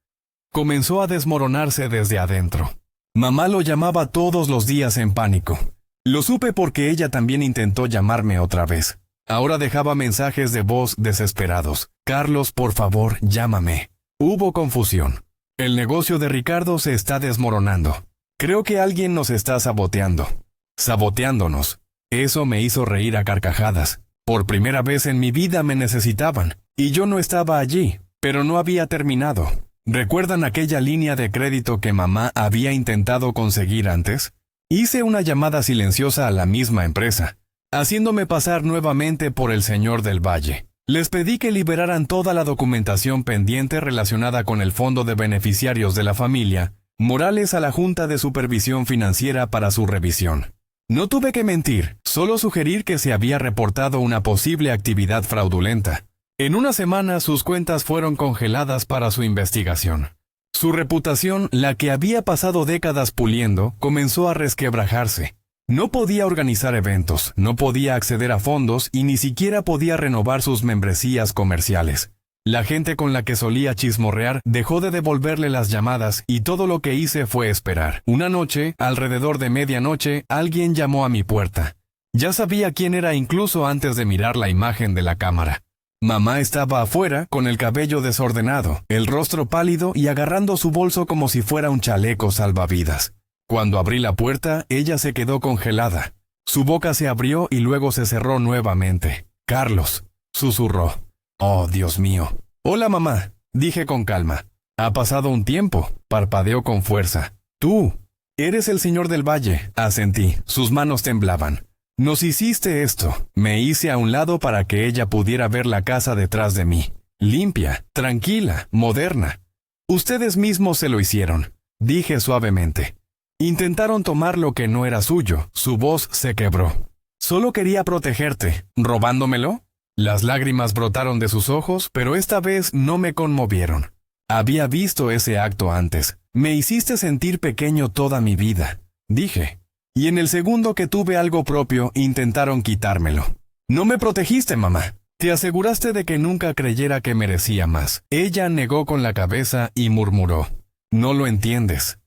comenzó a desmoronarse desde adentro. Mamá lo llamaba todos los días en pánico. Lo supe porque ella también intentó llamarme otra vez. Ahora dejaba mensajes de voz desesperados. Carlos, por favor, llámame. Hubo confusión. El negocio de Ricardo se está desmoronando. Creo que alguien nos está saboteando. Saboteándonos. Eso me hizo reír a carcajadas. Por primera vez en mi vida me necesitaban, y yo no estaba allí, pero no había terminado. ¿Recuerdan aquella línea de crédito que mamá había intentado conseguir antes? Hice una llamada silenciosa a la misma empresa, haciéndome pasar nuevamente por el señor del Valle. Les pedí que liberaran toda la documentación pendiente relacionada con el fondo de beneficiarios de la familia Morales a la Junta de Supervisión Financiera para su revisión. No tuve que mentir, solo sugerir que se había reportado una posible actividad fraudulenta. En una semana sus cuentas fueron congeladas para su investigación. Su reputación, la que había pasado décadas puliendo, comenzó a resquebrajarse. No podía organizar eventos, no podía acceder a fondos y ni siquiera podía renovar sus membresías comerciales. La gente con la que solía chismorrear dejó de devolverle las llamadas y todo lo que hice fue esperar. Una noche, alrededor de medianoche, alguien llamó a mi puerta. Ya sabía quién era incluso antes de mirar la imagen de la cámara. Mamá estaba afuera, con el cabello desordenado, el rostro pálido y agarrando su bolso como si fuera un chaleco salvavidas. Cuando abrí la puerta, ella se quedó congelada. Su boca se abrió y luego se cerró nuevamente. Carlos, susurró. Oh, Dios mío. Hola, mamá, dije con calma. Ha pasado un tiempo, parpadeó con fuerza. Tú, eres el señor del Valle, asentí. Sus manos temblaban. Nos hiciste esto. Me hice a un lado para que ella pudiera ver la casa detrás de mí. Limpia, tranquila, moderna. Ustedes mismos se lo hicieron, dije suavemente. Intentaron tomar lo que no era suyo. Su voz se quebró. Solo quería protegerte. ¿Robándomelo? Las lágrimas brotaron de sus ojos, pero esta vez no me conmovieron. Había visto ese acto antes. Me hiciste sentir pequeño toda mi vida, dije. Y en el segundo que tuve algo propio, intentaron quitármelo. No me protegiste, mamá. Te aseguraste de que nunca creyera que merecía más. Ella negó con la cabeza y murmuró. No lo entiendes.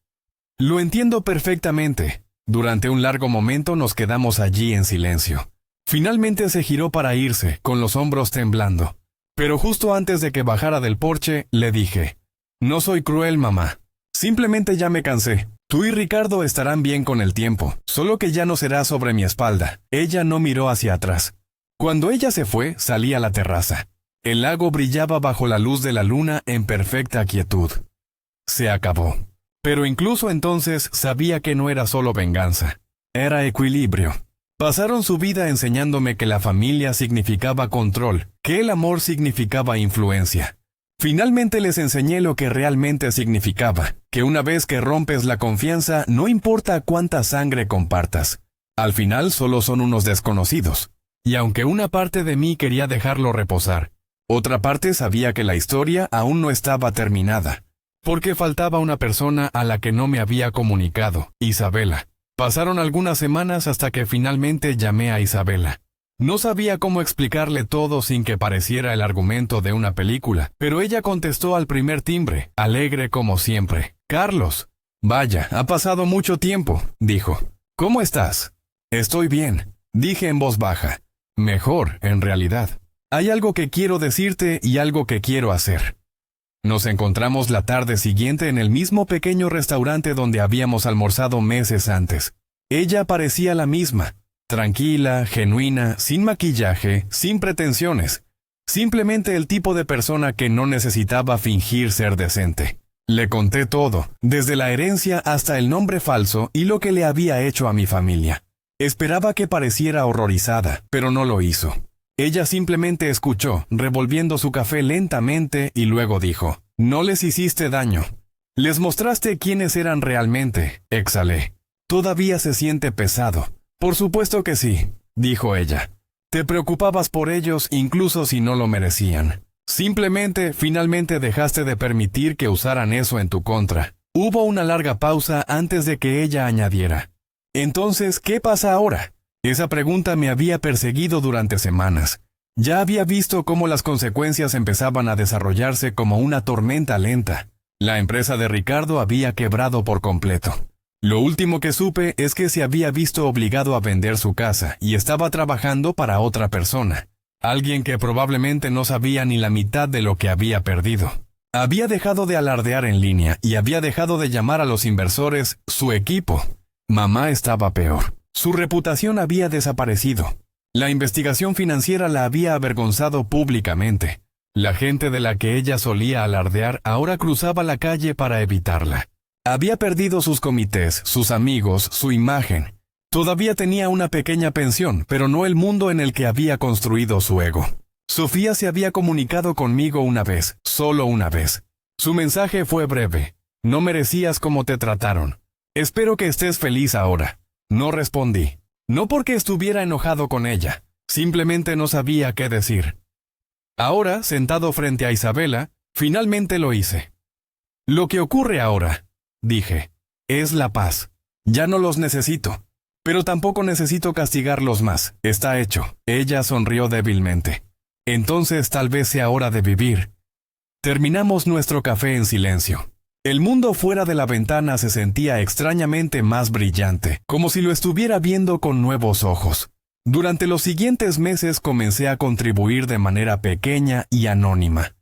Lo entiendo perfectamente. Durante un largo momento nos quedamos allí en silencio. Finalmente se giró para irse, con los hombros temblando. Pero justo antes de que bajara del porche, le dije, no soy cruel, mamá. Simplemente ya me cansé. Tú y Ricardo estarán bien con el tiempo, solo que ya no será sobre mi espalda. Ella no miró hacia atrás. Cuando ella se fue, salí a la terraza. El lago brillaba bajo la luz de la luna en perfecta quietud. Se acabó. Pero incluso entonces sabía que no era solo venganza. Era equilibrio. Pasaron su vida enseñándome que la familia significaba control, que el amor significaba influencia. Finalmente les enseñé lo que realmente significaba, que una vez que rompes la confianza, no importa cuánta sangre compartas. Al final solo son unos desconocidos. Y aunque una parte de mí quería dejarlo reposar, otra parte sabía que la historia aún no estaba terminada. Porque faltaba una persona a la que no me había comunicado, Isabela. Pasaron algunas semanas hasta que finalmente llamé a Isabela. No sabía cómo explicarle todo sin que pareciera el argumento de una película, pero ella contestó al primer timbre, alegre como siempre. «Carlos». «Vaya, ha pasado mucho tiempo», dijo. «¿Cómo estás?» «Estoy bien», dije en voz baja. «Mejor, en realidad. Hay algo que quiero decirte y algo que quiero hacer». Nos encontramos la tarde siguiente en el mismo pequeño restaurante donde habíamos almorzado meses antes. Ella parecía la misma, tranquila, genuina, sin maquillaje, sin pretensiones. Simplemente el tipo de persona que no necesitaba fingir ser decente. Le conté todo, desde la herencia hasta el nombre falso y lo que le había hecho a mi familia. Esperaba que pareciera horrorizada, pero no lo hizo. Ella simplemente escuchó, revolviendo su café lentamente, y luego dijo, «No les hiciste daño. Les mostraste quiénes eran realmente», exhalé. «Todavía se siente pesado». «Por supuesto que sí», dijo ella. «Te preocupabas por ellos incluso si no lo merecían. Finalmente dejaste de permitir que usaran eso en tu contra». Hubo una larga pausa antes de que ella añadiera, «Entonces, ¿qué pasa ahora?» Esa pregunta me había perseguido durante semanas. Ya había visto cómo las consecuencias empezaban a desarrollarse como una tormenta lenta. La empresa de Ricardo había quebrado por completo. Lo último que supe es que se había visto obligado a vender su casa y estaba trabajando para otra persona. Alguien que probablemente no sabía ni la mitad de lo que había perdido. Había dejado de alardear en línea y había dejado de llamar a los inversores su equipo. Mamá estaba peor. Su reputación había desaparecido. La investigación financiera la había avergonzado públicamente. La gente de la que ella solía alardear ahora cruzaba la calle para evitarla. Había perdido sus comités, sus amigos, su imagen. Todavía tenía una pequeña pensión, pero no el mundo en el que había construido su ego. Sofía se había comunicado conmigo una vez, solo una vez. Su mensaje fue breve. «No merecías como te trataron. Espero que estés feliz ahora». No respondí. No porque estuviera enojado con ella. Simplemente no sabía qué decir. Ahora, sentado frente a Isabela, finalmente lo hice. «Lo que ocurre ahora», dije, «es la paz. Ya no los necesito. Pero tampoco necesito castigarlos más. Está hecho». Ella sonrió débilmente. «Entonces tal vez sea hora de vivir». Terminamos nuestro café en silencio. El mundo fuera de la ventana se sentía extrañamente más brillante, como si lo estuviera viendo con nuevos ojos. Durante los siguientes meses comencé a contribuir de manera pequeña y anónima.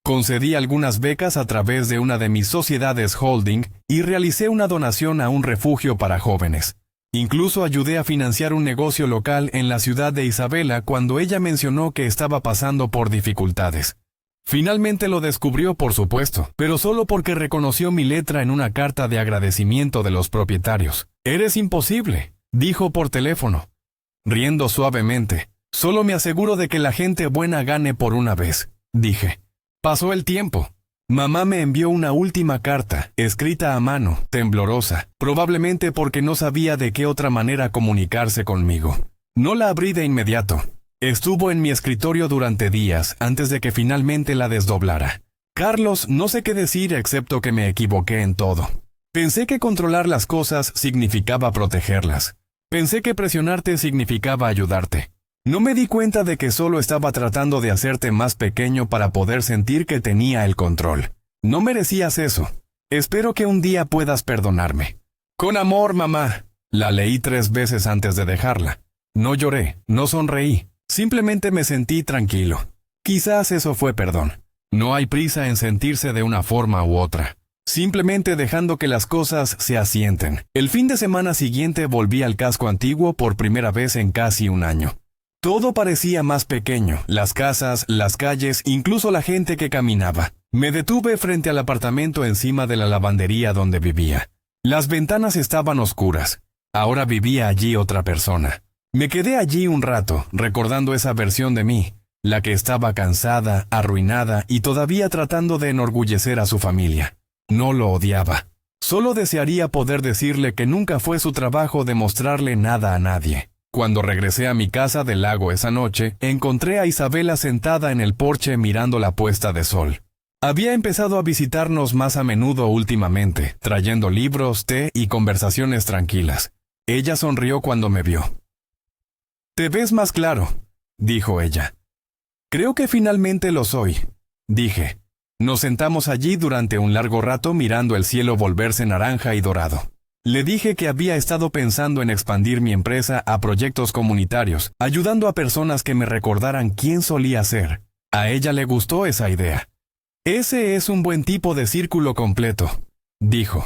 Concedí algunas becas a través de una de mis sociedades holding y realicé una donación a un refugio para jóvenes. Incluso ayudé a financiar un negocio local en la ciudad de Isabela cuando ella mencionó que estaba pasando por dificultades. Finalmente lo descubrió, por supuesto, pero solo porque reconoció mi letra en una carta de agradecimiento de los propietarios. «Eres imposible», dijo por teléfono. Riendo suavemente, «Solo me aseguro de que la gente buena gane por una vez», dije. Pasó el tiempo. Mamá me envió una última carta, escrita a mano, temblorosa, probablemente porque no sabía de qué otra manera comunicarse conmigo. No la abrí de inmediato. Estuvo en mi escritorio durante días antes de que finalmente la desdoblara. «Carlos, no sé qué decir excepto que me equivoqué en todo. Pensé que controlar las cosas significaba protegerlas. Pensé que presionarte significaba ayudarte. No me di cuenta de que solo estaba tratando de hacerte más pequeño para poder sentir que tenía el control. No merecías eso. Espero que un día puedas perdonarme. Con amor, mamá». La leí 3 veces antes de dejarla. No lloré, no sonreí. Simplemente me sentí tranquilo. Quizás eso fue perdón. No hay prisa en sentirse de una forma u otra. Simplemente dejando que las cosas se asienten. El fin de semana siguiente volví al casco antiguo por primera vez en casi un año. Todo parecía más pequeño, las casas, las calles, incluso la gente que caminaba. Me detuve frente al apartamento encima de la lavandería donde vivía. Las ventanas estaban oscuras. Ahora vivía allí otra persona. Me quedé allí un rato, recordando esa versión de mí, la que estaba cansada, arruinada y todavía tratando de enorgullecer a su familia. No lo odiaba. Solo desearía poder decirle que nunca fue su trabajo demostrarle nada a nadie. Cuando regresé a mi casa del lago esa noche, encontré a Isabela sentada en el porche mirando la puesta de sol. Había empezado a visitarnos más a menudo últimamente, trayendo libros, té y conversaciones tranquilas. Ella sonrió cuando me vio. «Te ves más claro», dijo ella. «Creo que finalmente lo soy», dije. Nos sentamos allí durante un largo rato mirando el cielo volverse naranja y dorado. Le dije que había estado pensando en expandir mi empresa a proyectos comunitarios, ayudando a personas que me recordaran quién solía ser. A ella le gustó esa idea. «Ese es un buen tipo de círculo completo», dijo.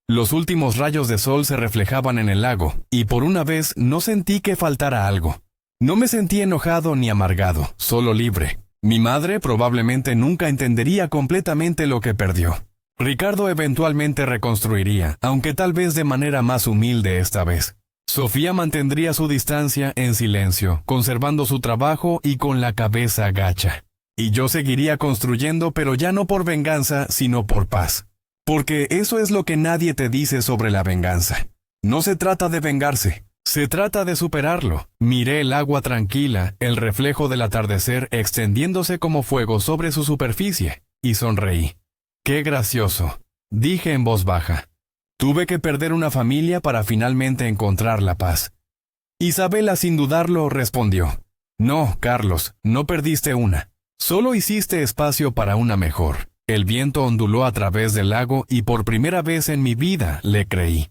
Los últimos rayos de sol se reflejaban en el lago, y por una vez no sentí que faltara algo. No me sentí enojado ni amargado, solo libre. Mi madre probablemente nunca entendería completamente lo que perdió. Ricardo eventualmente reconstruiría, aunque tal vez de manera más humilde esta vez. Sofía mantendría su distancia en silencio, conservando su trabajo y con la cabeza gacha. Y yo seguiría construyendo, pero ya no por venganza, sino por paz. Porque eso es lo que nadie te dice sobre la venganza. No se trata de vengarse, se trata de superarlo. Miré el agua tranquila, el reflejo del atardecer extendiéndose como fuego sobre su superficie, y sonreí. «Qué gracioso», dije en voz baja. Tuve que perder una familia para finalmente encontrar la paz. Isabela, sin dudarlo, respondió. «No, Carlos, no perdiste una. Solo hiciste espacio para una mejor». El viento onduló a través del lago y por primera vez en mi vida le creí.